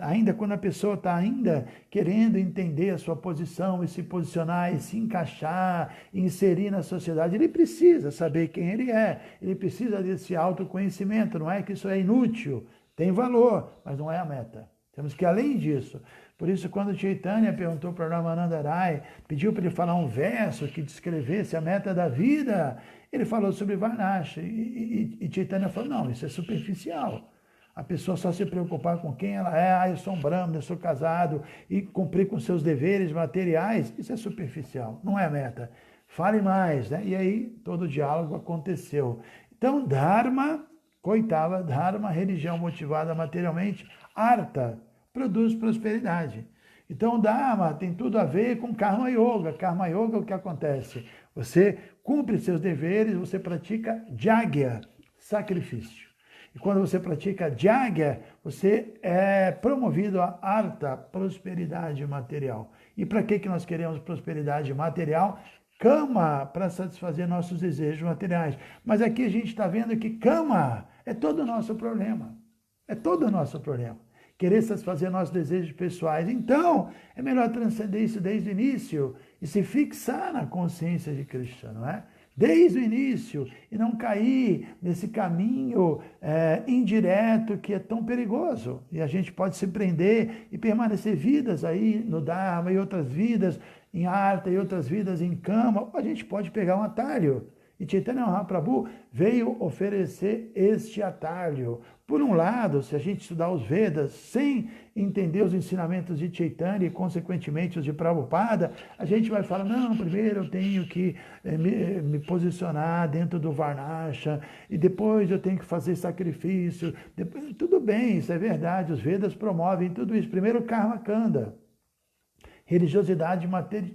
S1: Ainda quando a pessoa está ainda querendo entender a sua posição e se posicionar e se encaixar, inserir na sociedade, ele precisa saber quem ele é, ele precisa desse autoconhecimento, não é que isso é inútil, tem valor, mas não é a meta. Temos que ir além disso. Por isso, quando Chaitanya perguntou para Ramananda Rai, pediu para ele falar um verso que descrevesse a meta da vida, ele falou sobre Varnashram e Chaitanya falou, não, isso é superficial. A pessoa só se preocupar com quem ela é, eu sou um brahmana, eu sou casado, e cumprir com seus deveres materiais, isso é superficial, não é a meta. Fale mais, né? E aí todo o diálogo aconteceu. Então, Dharma, coitava, Dharma, religião motivada materialmente, Artha, produz prosperidade. Então, Dharma tem tudo a ver com Karma Yoga. Karma Yoga é o que acontece? Você cumpre seus deveres, você pratica Jagya, sacrifício. E quando você pratica Jagya, você é promovido a Artha, prosperidade material. E para que nós queremos prosperidade material? Kama, para satisfazer nossos desejos materiais. Mas aqui a gente está vendo que Kama é todo o nosso problema. É todo o nosso problema. Querer satisfazer nossos desejos pessoais. Então, é melhor transcender isso desde o início e se fixar na consciência de Krishna, não é? Desde o início, e não cair nesse caminho indireto que é tão perigoso. E a gente pode se prender e permanecer vidas aí no Dharma e outras vidas em Artha e outras vidas em Kama. A gente pode pegar um atalho. E Chaitanya Mahaprabhu veio oferecer este atalho. Por um lado, se a gente estudar os Vedas sem entender os ensinamentos de Chaitanya e, consequentemente, os de Prabhupada, a gente vai falar, não, primeiro eu tenho que me posicionar dentro do Varnashram, e depois eu tenho que fazer sacrifício. Tudo bem, isso é verdade, os Vedas promovem tudo isso. Primeiro, Karma Kanda. religiosidade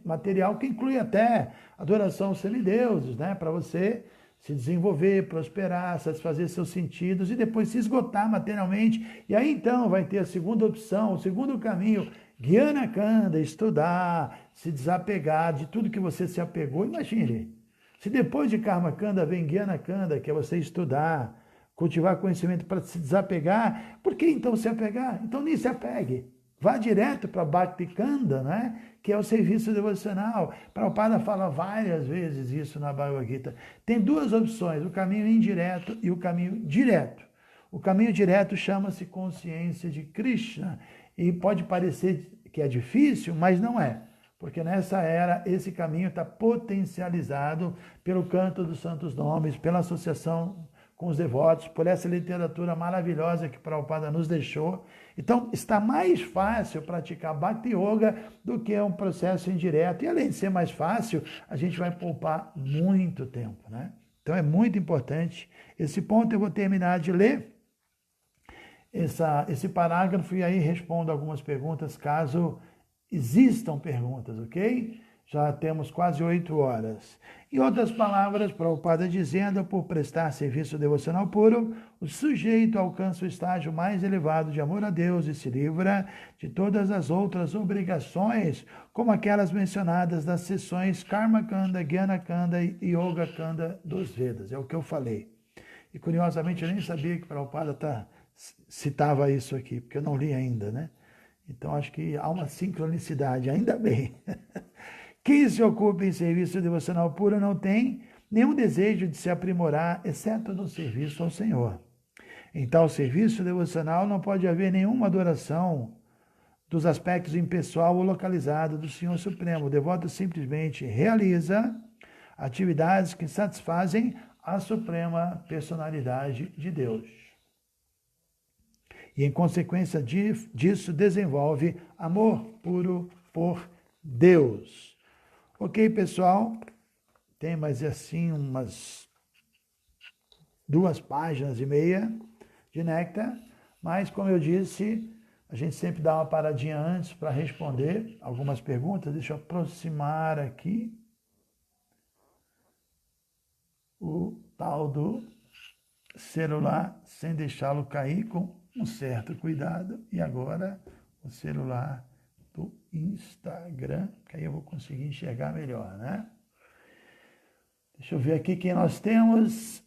S1: material, que inclui até adoração aos semideuses, né? Para você se desenvolver, prosperar, satisfazer seus sentidos e depois se esgotar materialmente. E aí então vai ter a segunda opção, o segundo caminho, Gyana Kanda, estudar, se desapegar de tudo que você se apegou. Imagine, se depois de Karma Kanda vem Gyana Kanda, que é você estudar, cultivar conhecimento para se desapegar, por que então se apegar? Então nem se apegue. Vá direto para Bhakti Kanda, né? Que é o serviço devocional. Prabhupada fala várias vezes isso na Bhagavad Gita. Tem duas opções, o caminho indireto e o caminho direto. O caminho direto chama-se consciência de Krishna. E pode parecer que é difícil, mas não é. Porque nessa era, esse caminho está potencializado pelo canto dos santos nomes, pela associação com os devotos, por essa literatura maravilhosa que Prabhupada nos deixou. Então, está mais fácil praticar Bhakti Yoga do que um processo indireto. E além de ser mais fácil, a gente vai poupar muito tempo, né? Então, é muito importante. Esse ponto eu vou terminar de ler esse parágrafo e aí respondo algumas perguntas, caso existam perguntas, ok? Já temos quase 8 horas. Em outras palavras, Prabhupada dizendo, por prestar serviço devocional puro, o sujeito alcança o estágio mais elevado de amor a Deus e se livra de todas as outras obrigações, como aquelas mencionadas das sessões Karma Kanda, Gyana Kanda e Yoga Kanda dos Vedas. É o que eu falei. E curiosamente eu nem sabia que Prabhupada citava isso aqui, porque eu não li ainda, né? Então acho que há uma sincronicidade, ainda bem. Quem se ocupa em serviço devocional puro não tem nenhum desejo de se aprimorar, exceto no serviço ao Senhor. Em tal serviço devocional não pode haver nenhuma adoração dos aspectos impessoal ou localizado do Senhor Supremo. O devoto simplesmente realiza atividades que satisfazem a suprema personalidade de Deus. E, em consequência disso, desenvolve amor puro por Deus. Ok, pessoal? Tem mais assim umas 2,5 páginas de néctar, mas, como eu disse, a gente sempre dá uma paradinha antes para responder algumas perguntas. Deixa eu aproximar aqui o tal do celular, sem deixá-lo cair com um certo cuidado. E agora o celular do Instagram, que aí eu vou conseguir enxergar melhor, né? Deixa eu ver aqui quem nós temos.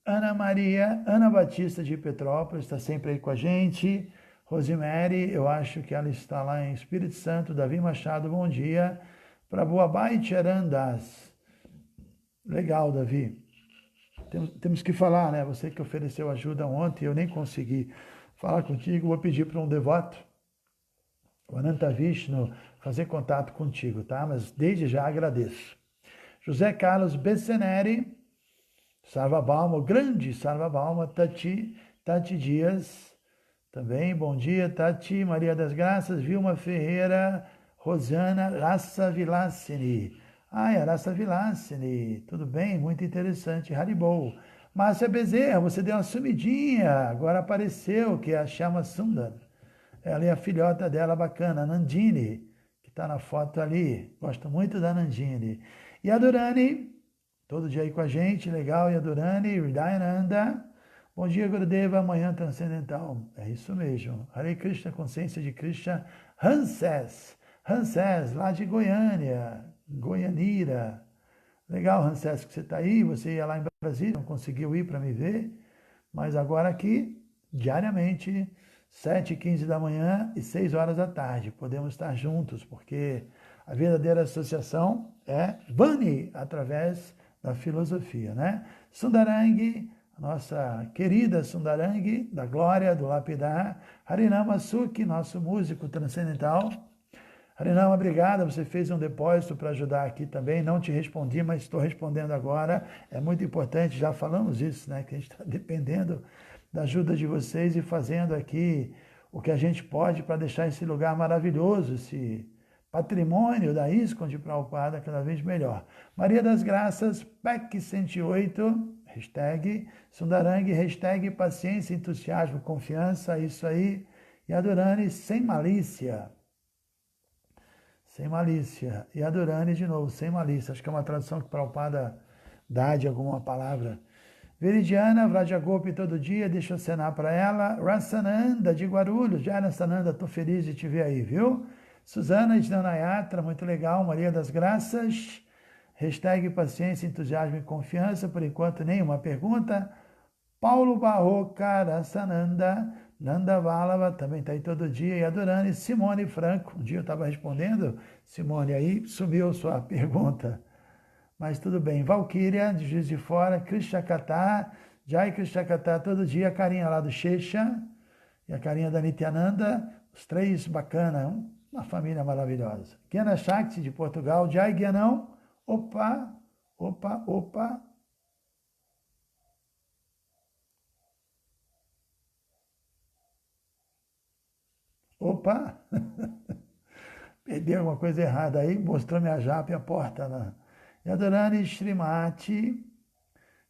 S1: Ana Batista de Petrópolis, está sempre aí com a gente. Rosemary, eu acho que ela está lá em Espírito Santo. Davi Machado, bom dia. Prabhubai Charandas. Legal, Davi. Temos que falar, né? Você que ofereceu ajuda ontem, eu nem consegui falar contigo. Vou pedir para um devoto, o Ananta Vishnu, fazer contato contigo, tá? Mas desde já agradeço. José Carlos Besseneri, Sarvabhauma, grande Sarvabhauma, Tati Dias, também, bom dia, Tati, Maria das Graças, Vilma Ferreira, Rosana, Rasa Vilassini. Ai, Rasa Vilassini, tudo bem? Muito interessante, Haribol. Márcia Bezerra, você deu uma sumidinha, agora apareceu, que é a Chama Sundar. Ela é a filhota dela bacana, Nandini, que está na foto ali. Gosto muito da Nandini. E a Durani, todo dia aí com a gente, legal. E a Durani, Hridayananda. Bom dia, Gurudeva, Manhã Transcendental. É isso mesmo. Hare Krishna, Consciência de Krishna. Hanses, lá de Goiânia, Goianira. Legal, Hanses, que você está aí. Você ia lá em Brasília, não conseguiu ir para me ver. Mas agora aqui, diariamente, 7h15 da manhã e 6 horas da tarde. Podemos estar juntos, porque a verdadeira associação é Bani, através da filosofia, né? Sundarangi, nossa querida Sundarangi, da Glória, do Lapidar. Harinama Sukhi, nosso músico transcendental. Harinama, obrigada, você fez um depósito para ajudar aqui também. Não te respondi, mas estou respondendo agora. É muito importante, já falamos isso, né? Que a gente está dependendo da ajuda de vocês e fazendo aqui o que a gente pode para deixar esse lugar maravilhoso, esse patrimônio da ISKCON de Prabhupada cada vez melhor. Maria das Graças, PEC 108, hashtag Sundarangi, hashtag paciência, entusiasmo, confiança, isso aí. E a Durani, sem malícia. sem malícia. E Adorani de novo, sem malícia. Acho que é uma tradução que Prabhupada dá de alguma palavra. Veridiana, Vrajagopi todo dia, deixa eu acenar para ela. Rassananda de Guarulhos, já Rassananda, estou feliz de te ver aí, viu? Suzana de Nanayatra, muito legal. Maria das Graças, hashtag paciência, entusiasmo e confiança, por enquanto nenhuma pergunta. Paulo Barroca, Rassananda, Nanda Valava, também está aí todo dia, e Adorane, Simone Franco, um dia eu estava respondendo, Simone, aí sumiu sua pergunta. Mas tudo bem. Valquíria, de Juiz de Fora, Krishakatá, Jai Krishakatá, todo dia, a carinha lá do Shesha e a carinha da Nityananda, os três bacana, uma família maravilhosa. Guiana Shakti, de Portugal, Jai Guianão, opa, opa, opa. Opa, perdi alguma coisa errada aí, mostrou minha japa e a porta lá. E Adorani Srimati,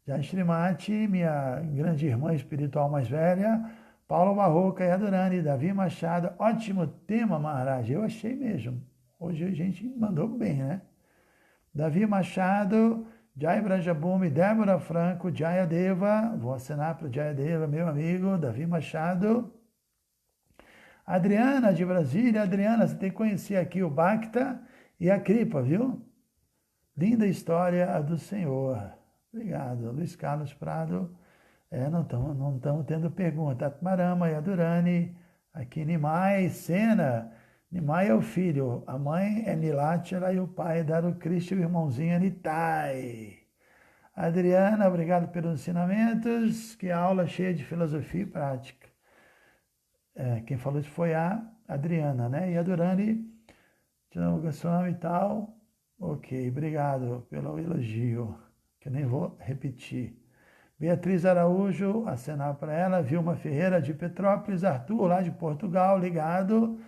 S1: já Srimati, minha grande irmã espiritual mais velha, Paulo Barroca e Adorani, Davi Machado, ótimo tema, Maharaj, eu achei mesmo. Hoje a gente mandou bem, né? Davi Machado, Jai Brajabhumi, Débora Franco, Jayadeva, vou assinar para o Jayadeva, meu amigo, Davi Machado. Adriana de Brasília, Adriana, você tem que conhecer aqui o Bhakta e a Kripa, viu? Linda história a do Senhor. Obrigado. Luiz Carlos Prado, não estamos tendo pergunta. Atmarama e Adurani, aqui Nimai, Sena. Nimai é o filho, a mãe é Nilatila e o pai é Daru Krishna e o irmãozinho é Nitai. Adriana, obrigado pelos ensinamentos, que aula cheia de filosofia e prática. Quem falou isso foi a Adriana, né? E a Durani, divulgação e tal. Ok, obrigado pelo elogio, que eu nem vou repetir. Beatriz Araújo, acenar para ela. Vilma Ferreira de Petrópolis. Arthur, lá de Portugal, ligado.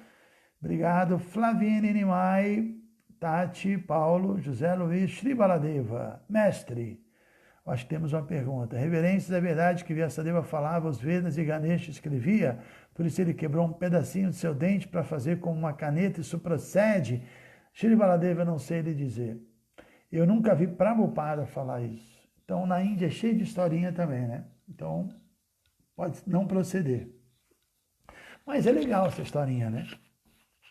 S1: Obrigado. Flavine Nimai, Tati, Paulo, José Luiz, Sri Baladeva. Mestre, acho que temos uma pergunta. Reverências, é verdade que Vyasadeva falava os Vedas e Ganesha escrevia, por isso ele quebrou um pedacinho de seu dente para fazer com uma caneta, isso procede? Shri Baladeva, eu não sei lhe dizer. Eu nunca vi Prabhupada falar isso. Então, na Índia é cheio de historinha também, né? Então, pode não proceder. Mas é legal essa historinha, né?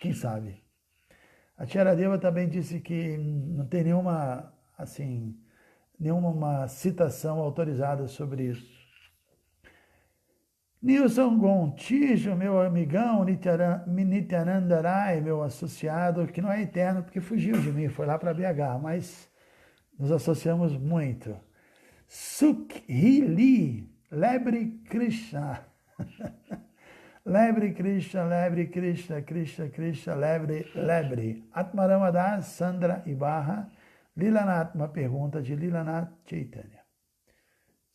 S1: Quem sabe? A Charadeva também disse que não tem nenhuma, assim, nenhuma citação autorizada sobre isso. Nilson Gontijo, meu amigão, Nityananda Rai, meu associado, que não é eterno porque fugiu de mim, foi lá para BH, mas nos associamos muito. Sukhili, Lebre Krishna. Lebre Krishna, Lebre Krishna, Krishna, Krishna, Lebre, Lebre. Atmaramadas, Sandra Ibarra, Lilanath, uma pergunta de Lilanath Chaitanya.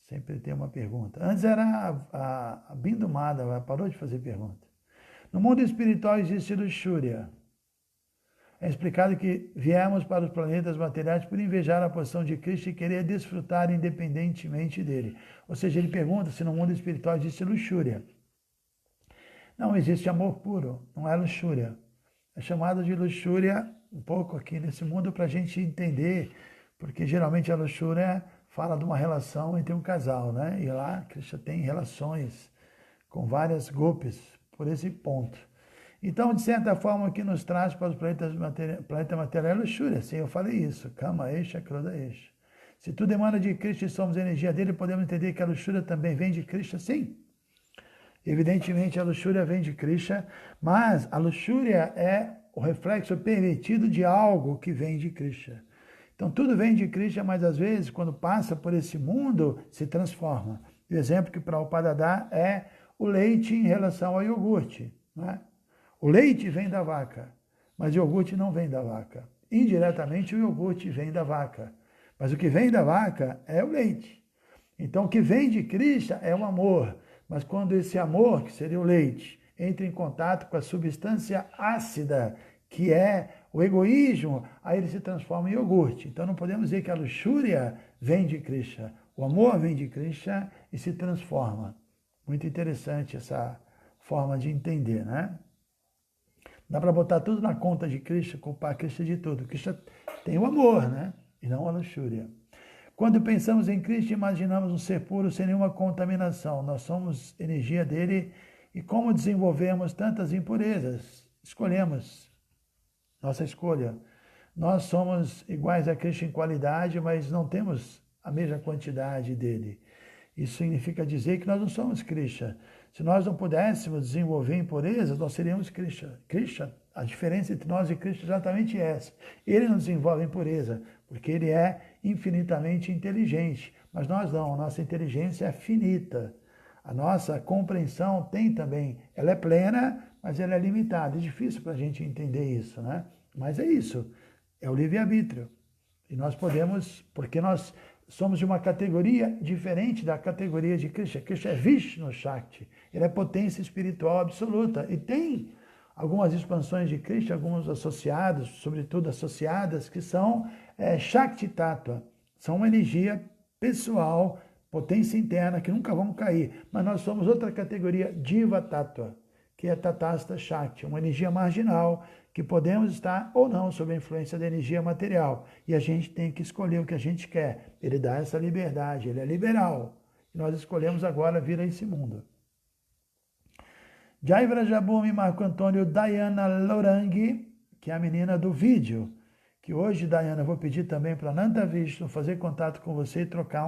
S1: Sempre tem uma pergunta. Antes era a Bindu Madhava, parou de fazer pergunta. No mundo espiritual existe luxúria. É explicado que viemos para os planetas materiais por invejar a posição de Cristo e querer desfrutar independentemente dele. Ou seja, ele pergunta se no mundo espiritual existe luxúria. Não existe amor puro, não é luxúria. É chamado de luxúria um pouco aqui nesse mundo para a gente entender, porque geralmente a luxúria fala de uma relação entre um casal, né? E lá Krishna tem relações com várias gopis por esse ponto. Então, de certa forma, o que nos traz para os planeta material é luxúria. Sim, eu falei isso. Kama Esha, Krodha Esha. Se tudo emana de Krishna e somos energia dele, podemos entender que a luxúria também vem de Krishna, sim. Evidentemente, a luxúria vem de Krishna, mas a luxúria é o reflexo permitido de algo que vem de Krishna. Então, tudo vem de Krishna, mas às vezes, quando passa por esse mundo, se transforma. O exemplo que Prabhupada dá é o leite em relação ao iogurte. Não é? O leite vem da vaca, mas o iogurte não vem da vaca. Indiretamente, o iogurte vem da vaca, mas o que vem da vaca é o leite. Então, o que vem de Krishna é o amor, mas quando esse amor, que seria o leite, entra em contato com a substância ácida, que é o egoísmo, aí ele se transforma em iogurte. Então, não podemos dizer que a luxúria vem de Krishna. O amor vem de Krishna e se transforma. Muito interessante essa forma de entender, né? Dá para botar tudo na conta de Krishna, culpar Krishna de tudo. Krishna tem o amor, né? E não a luxúria. Quando pensamos em Krishna, imaginamos um ser puro sem nenhuma contaminação. Nós somos energia dele e como desenvolvemos tantas impurezas? Escolhemos. Nossa escolha. Nós somos iguais a Krishna em qualidade, mas não temos a mesma quantidade dele. Isso significa dizer que nós não somos Krishna. Se nós não pudéssemos desenvolver impurezas, nós seríamos Krishna. Krishna, a diferença entre nós e Krishna é exatamente essa. Ele não desenvolve impureza, porque ele é infinitamente inteligente. Mas nós não, a nossa inteligência é finita. A nossa compreensão tem também, ela é plena, mas ela é limitada. É difícil para a gente entender isso, né? Mas é isso, é o livre-arbítrio. E nós podemos, porque nós somos de uma categoria diferente da categoria de Krishna. Krishna é Vishnu Shakti, ele é potência espiritual absoluta. E tem algumas expansões de Krishna, alguns associados, sobretudo associadas, que são Shakti Tattva. São uma energia pessoal, potência interna, que nunca vão cair. Mas nós somos outra categoria, Diva Tattva, que é Tatasta Shakti, uma energia marginal, que podemos estar ou não sob a influência da energia material. E a gente tem que escolher o que a gente quer. Ele dá essa liberdade, ele é liberal. E nós escolhemos agora vir a esse mundo. Jai Vrajabhumi, Marco Antônio, Dayana Lourang, que é a menina do vídeo. Que hoje, Dayana, eu vou pedir também para Nanda Vishnu fazer contato com você e trocar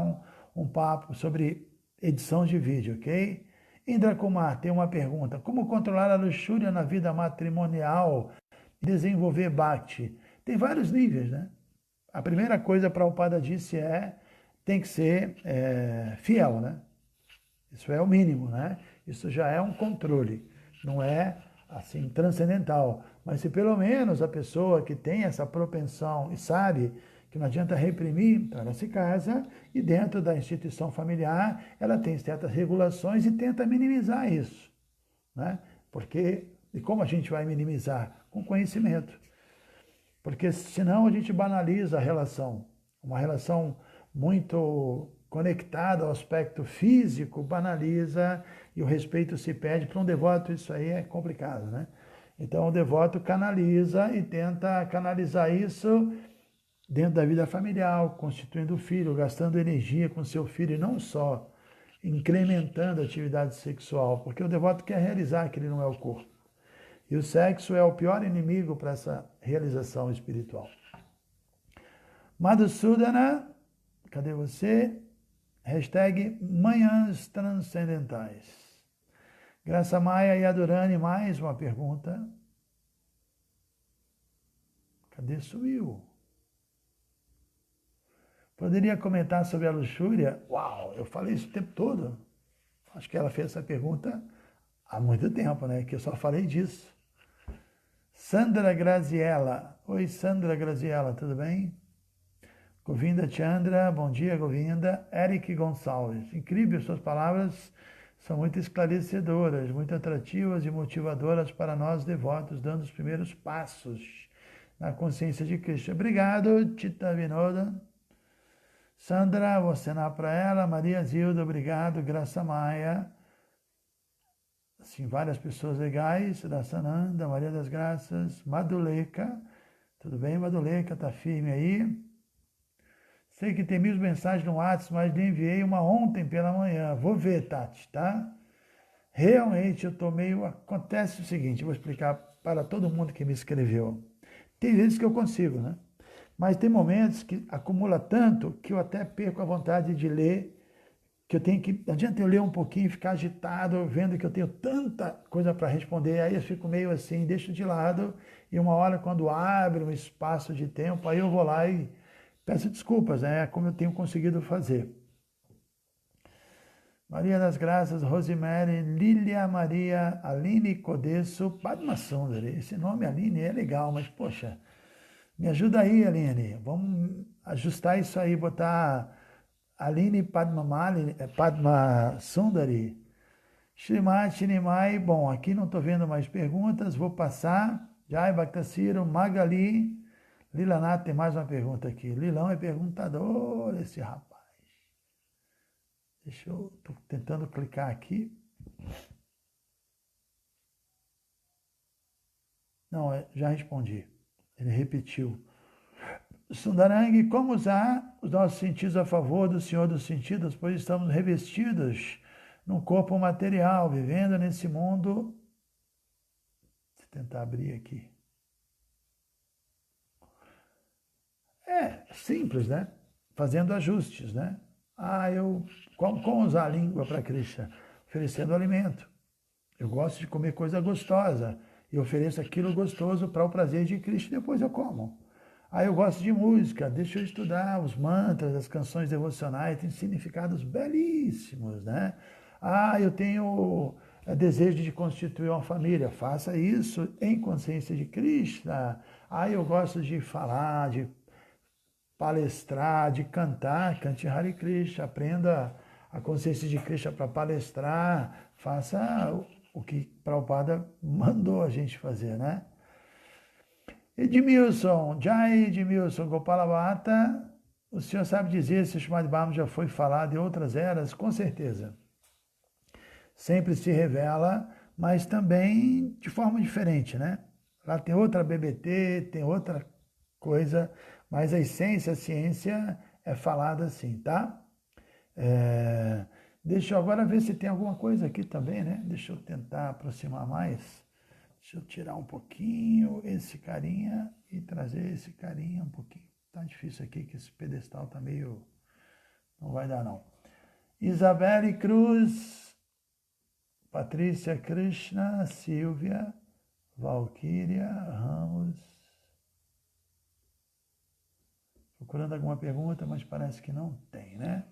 S1: um papo sobre edição de vídeo, ok? Indra Kumar tem uma pergunta. Como controlar a luxúria na vida matrimonial e desenvolver Bhakti? Tem vários níveis, né? A primeira coisa, Prabhupada disse, tem que ser fiel, né? Isso é o mínimo, né? Isso já é um controle, não é assim transcendental. Mas se pelo menos a pessoa que tem essa propensão e sabe que não adianta reprimir, então ela se casa e dentro da instituição familiar ela tem certas regulações e tenta minimizar isso, né? Porque, e como a gente vai minimizar? Com conhecimento. Porque senão a gente banaliza a relação. Uma relação muito conectada ao aspecto físico banaliza e o respeito se perde. Para um devoto isso aí é complicado, né? Então o devoto canaliza e tenta canalizar isso dentro da vida familiar, constituindo o filho, gastando energia com seu filho e não só incrementando a atividade sexual, porque o devoto quer realizar que ele não é o corpo. E o sexo é o pior inimigo para essa realização espiritual. Madhusudana, cadê você? Hashtag Manhãs Transcendentais. Graça Maia e Adorane, mais uma pergunta. Cadê? Sumiu. Poderia comentar sobre a luxúria? Uau, eu falei isso o tempo todo. Acho que ela fez essa pergunta há muito tempo, né? Que eu só falei disso. Sandra Graziella. Oi, Sandra Graziella, tudo bem? Govinda Chandra, bom dia, Govinda. Eric Gonçalves. Incrível, suas palavras são muito esclarecedoras, muito atrativas e motivadoras para nós devotos, dando os primeiros passos na consciência de Cristo. Obrigado, Tita Vinoda. Sandra, vou assinar para ela. Maria Zilda, obrigado. Graça Maia. Assim, várias pessoas legais. Dasananda, Maria das Graças. Maduleca. Tudo bem, Maduleca? Tá firme aí. Sei que tem 1000 mensagens no WhatsApp, mas lhe enviei uma ontem pela manhã. Vou ver, Tati, tá? Realmente eu tô meio... Acontece o seguinte, vou explicar para todo mundo que me escreveu. Tem vezes que eu consigo, né? Mas tem momentos que acumula tanto que eu até perco a vontade de ler, que eu tenho que... Não adianta eu ler um pouquinho e ficar agitado, vendo que eu tenho tanta coisa para responder, aí eu fico meio assim, deixo de lado, e uma hora quando abre um espaço de tempo, aí eu vou lá e peço desculpas, né? Como eu tenho conseguido fazer. Maria das Graças, Rosemary, Lília Maria, Aline Codesso, Padma Sundari. Esse nome Aline é legal, mas poxa... Me ajuda aí, Aline. Vamos ajustar isso aí, botar Aline Padma Sundari. Shrimati Nimai. Bom, aqui não estou vendo mais perguntas, vou passar. Jai Bhaktaciro, Magali. Lilanath tem mais uma pergunta aqui. Lilão é perguntador, esse rapaz. Estou tentando clicar aqui. Não, já respondi. Ele repetiu. Sundarang, como usar os nossos sentidos a favor do Senhor dos sentidos, pois estamos revestidos num corpo material, vivendo nesse mundo. Vou tentar abrir aqui. É simples, né? Fazendo ajustes, né? Como usar a língua para Krishna? Oferecendo alimento. Eu gosto de comer coisa gostosa e ofereço aquilo gostoso para o prazer de Krishna e depois eu como. Eu gosto de música, deixa eu estudar os mantras, as canções devocionais, tem significados belíssimos, né? Eu tenho desejo de constituir uma família, faça isso em consciência de Krishna. Eu gosto de falar, de palestrar, de cantar, cante Hare Krishna, aprenda a consciência de Krishna para palestrar, faça o que Prabhupada mandou a gente fazer, né? Edmilson, Jai Edmilson, Gopala Bhatta, o senhor sabe dizer se o Srimad Bhagavatam já foi falado em outras eras? Com certeza. Sempre se revela, mas também de forma diferente, né? Lá tem outra BBT, tem outra coisa, mas a essência, a ciência é falada assim, tá? Deixa eu agora ver se tem alguma coisa aqui também, né? Deixa eu tentar aproximar mais. Deixa eu tirar um pouquinho esse carinha e trazer esse carinha um pouquinho. Tá difícil aqui, que esse pedestal tá meio... Não vai dar, não. Isabelle Cruz, Patrícia Krishna, Silvia, Valquíria Ramos. Procurando alguma pergunta, mas parece que não tem, né?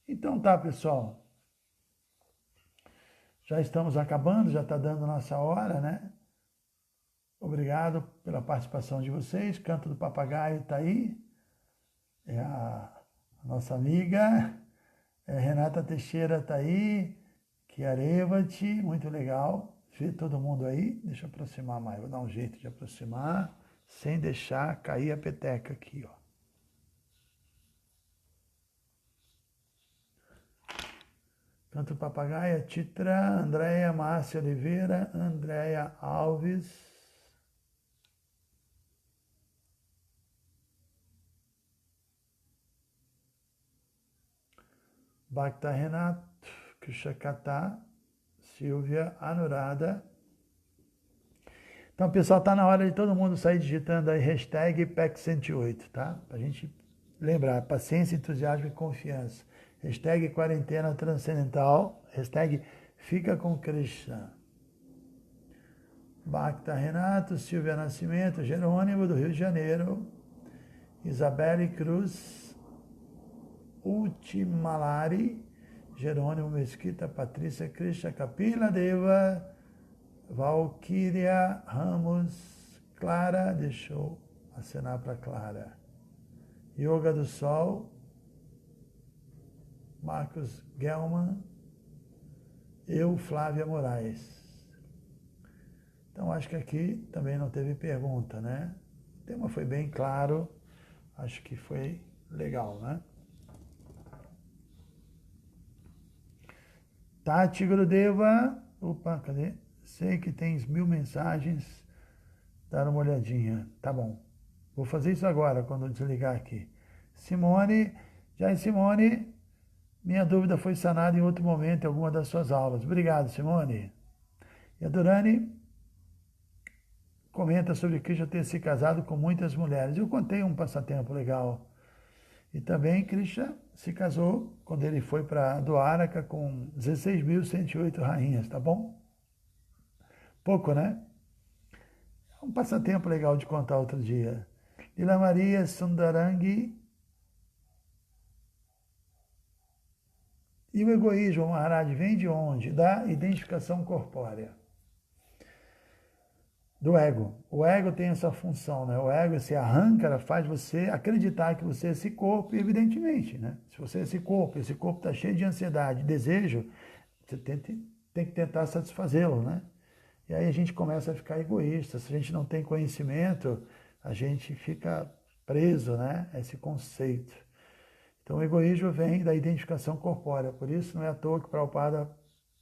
S1: Então tá, pessoal. Já estamos acabando, já está dando nossa hora, né? Obrigado pela participação de vocês. Canto do Papagaio está aí. É a nossa amiga. Renata Teixeira está aí. Kiarevati, muito legal. Vê todo mundo aí. Deixa eu aproximar mais. Vou dar um jeito de aproximar, sem deixar cair a peteca aqui, ó. Canto do Papagaio, Titra, Andréia Márcia Oliveira, Andréia Alves. Bhakta Renato, Krishakata, Silvia Anurada. Então, pessoal, está na hora de todo mundo sair digitando aí hashtag PEC108, tá? Para a gente lembrar, paciência, entusiasmo e confiança. Hashtag quarentena transcendental, hashtag fica com Krishna. Bhakta Renato, Silvia Nascimento, Jerônimo do Rio de Janeiro, Isabelle Cruz, Ultimalari, Jerônimo Mesquita, Patrícia Krishna, Kapila Deva, Valquíria Ramos, Clara, deixa eu acenar para Clara. Yoga do Sol, Marcos Gelman, eu, Flávia Moraes. Então, acho que aqui também não teve pergunta, né? O tema foi bem claro, acho que foi legal, né? Tati Grudeva, opa, cadê? Sei que tens 1000 mensagens, dar uma olhadinha, tá bom. Vou fazer isso agora, quando eu desligar aqui. Simone, Simone, minha dúvida foi sanada em outro momento, em alguma das suas aulas. Obrigado, Simone. E a Durane comenta sobre Krishna ter se casado com muitas mulheres. Eu contei um passatempo legal. E também Krishna se casou quando ele foi para Dwaraka com 16.108 rainhas, tá bom? Pouco, né? É um passatempo legal de contar outro dia. Lila Maria Sundarangi. E o egoísmo, Maharaj, vem de onde? Da identificação corpórea. Do ego. O ego tem essa função, né? O ego, esse arranca, faz você acreditar que você é esse corpo, e evidentemente, né? Se você é esse corpo está cheio de ansiedade, desejo, você tem que tentar satisfazê-lo, né? E aí a gente começa a ficar egoísta. Se a gente não tem conhecimento, a gente fica preso, né? A esse conceito. Então o egoísmo vem da identificação corpórea. Por isso não é à toa que Prabhupada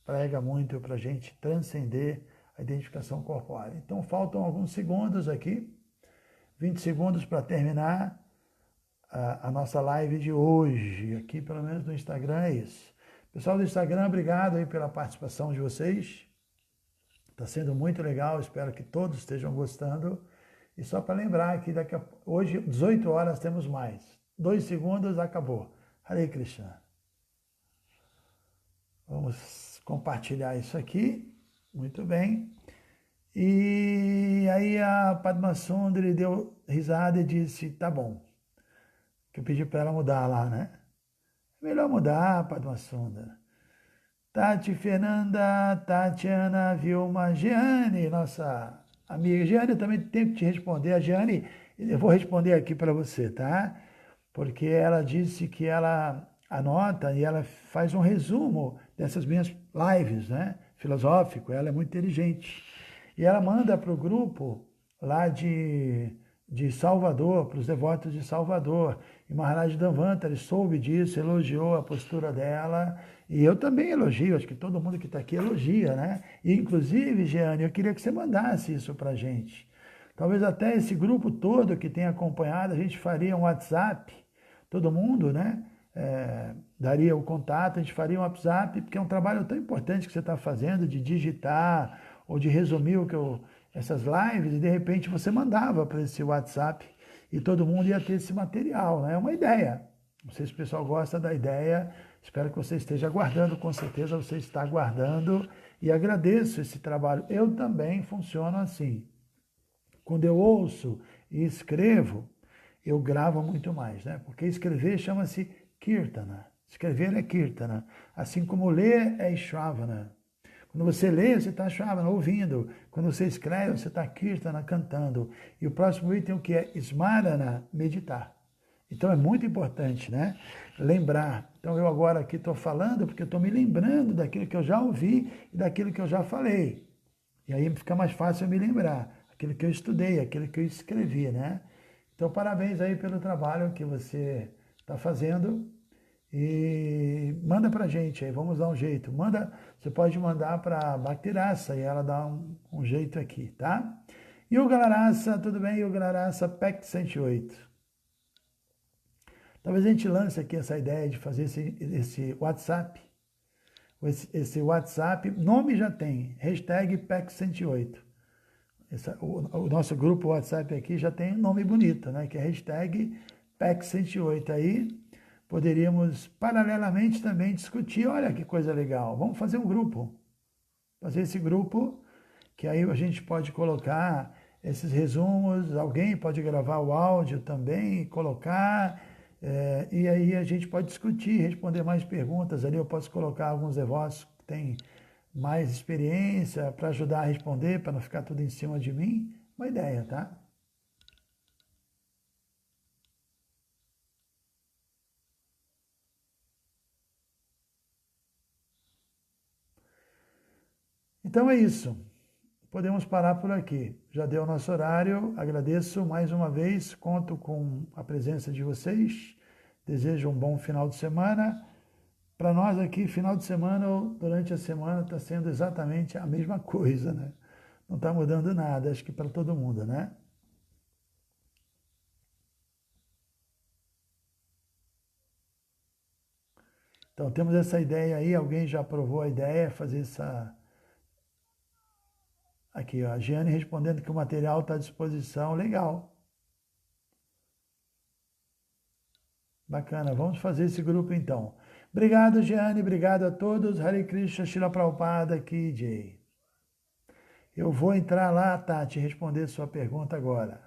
S1: prega muito para a gente transcender a identificação corpórea. Então, faltam alguns segundos aqui, 20 segundos para terminar a nossa live de hoje. Aqui, pelo menos no Instagram, é isso. Pessoal do Instagram, obrigado aí pela participação de vocês. Está sendo muito legal, espero que todos estejam gostando. E só para lembrar que hoje, 18 horas, temos mais. 2 segundos, acabou. Hare Krishna. Vamos compartilhar isso aqui. Muito bem. E aí a Padma Sundari deu risada e disse, tá bom. Que eu pedi para ela mudar lá, né? Melhor mudar, Padma Sundari. Tati Fernanda, Tatiana, Vilma, Giane, nossa amiga. Giane, eu também tenho que te responder. A Giane, eu vou responder aqui para você, tá? Porque ela disse que ela anota e ela faz um resumo dessas minhas lives, né? Filosófico, ela é muito inteligente. E ela manda para o grupo lá de Salvador, para os devotos de Salvador. E Maharaj Dhanvantari soube disso, elogiou a postura dela. E eu também elogio, acho que todo mundo que está aqui elogia, né? E, inclusive, Jeane, eu queria que você mandasse isso para a gente. Talvez até esse grupo todo que tem acompanhado, a gente faria um WhatsApp, todo mundo, né? Daria o contato, a gente faria um WhatsApp, porque é um trabalho tão importante que você está fazendo, de digitar ou de resumir essas lives, e de repente você mandava para esse WhatsApp e todo mundo ia ter esse material, né? É uma ideia. Não sei se o pessoal gosta da ideia, espero que você esteja aguardando, com certeza você está aguardando, e agradeço esse trabalho. Eu também funciono assim. Quando eu ouço e escrevo, eu gravo muito mais, né? Porque escrever chama-se Kirtana. Escrever é Kirtana. Assim como ler é Shravana. Quando você lê, você está Shravana, ouvindo. Quando você escreve, você está Kirtana, cantando. E o próximo item, o que é Smarana, meditar. Então é muito importante, né? Lembrar. Então eu agora aqui estou falando porque eu estou me lembrando daquilo que eu já ouvi e daquilo que eu já falei. E aí fica mais fácil eu me lembrar. Aquilo que eu estudei, aquilo que eu escrevi, né? Então parabéns aí pelo trabalho que você está fazendo. E manda pra gente aí, vamos dar um jeito. Você pode mandar para Bhaktirasa e ela dá um jeito aqui, tá? Yoga Larasa, tudo bem? Yoga Larasa, PEC 108. Talvez a gente lance aqui essa ideia de fazer esse WhatsApp. Esse WhatsApp, nome já tem, hashtag PEC 108. O nosso grupo WhatsApp aqui já tem um nome bonito, né? Que é hashtag PEC 108 aí. Poderíamos, paralelamente, também discutir, olha que coisa legal, vamos fazer um grupo. Fazer esse grupo, que aí a gente pode colocar esses resumos, alguém pode gravar o áudio também e colocar, e aí a gente pode discutir, responder mais perguntas. Ali eu posso colocar alguns devotos que têm mais experiência para ajudar a responder, para não ficar tudo em cima de mim. Uma ideia, tá? Então é isso. Podemos parar por aqui. Já deu o nosso horário. Agradeço mais uma vez. Conto com a presença de vocês. Desejo um bom final de semana. Para nós aqui, final de semana ou durante a semana está sendo exatamente a mesma coisa, né? Não está mudando nada, acho que para todo mundo, né? Então temos essa ideia aí, alguém já aprovou a ideia, fazer essa... Aqui, ó, a Giane respondendo que o material está à disposição, legal. Bacana, vamos fazer esse grupo então. Obrigado, Giane, obrigado a todos. Hare Krishna, Shila Prabhupada, Ki Jai. Eu vou entrar lá, Tati, responder sua pergunta agora.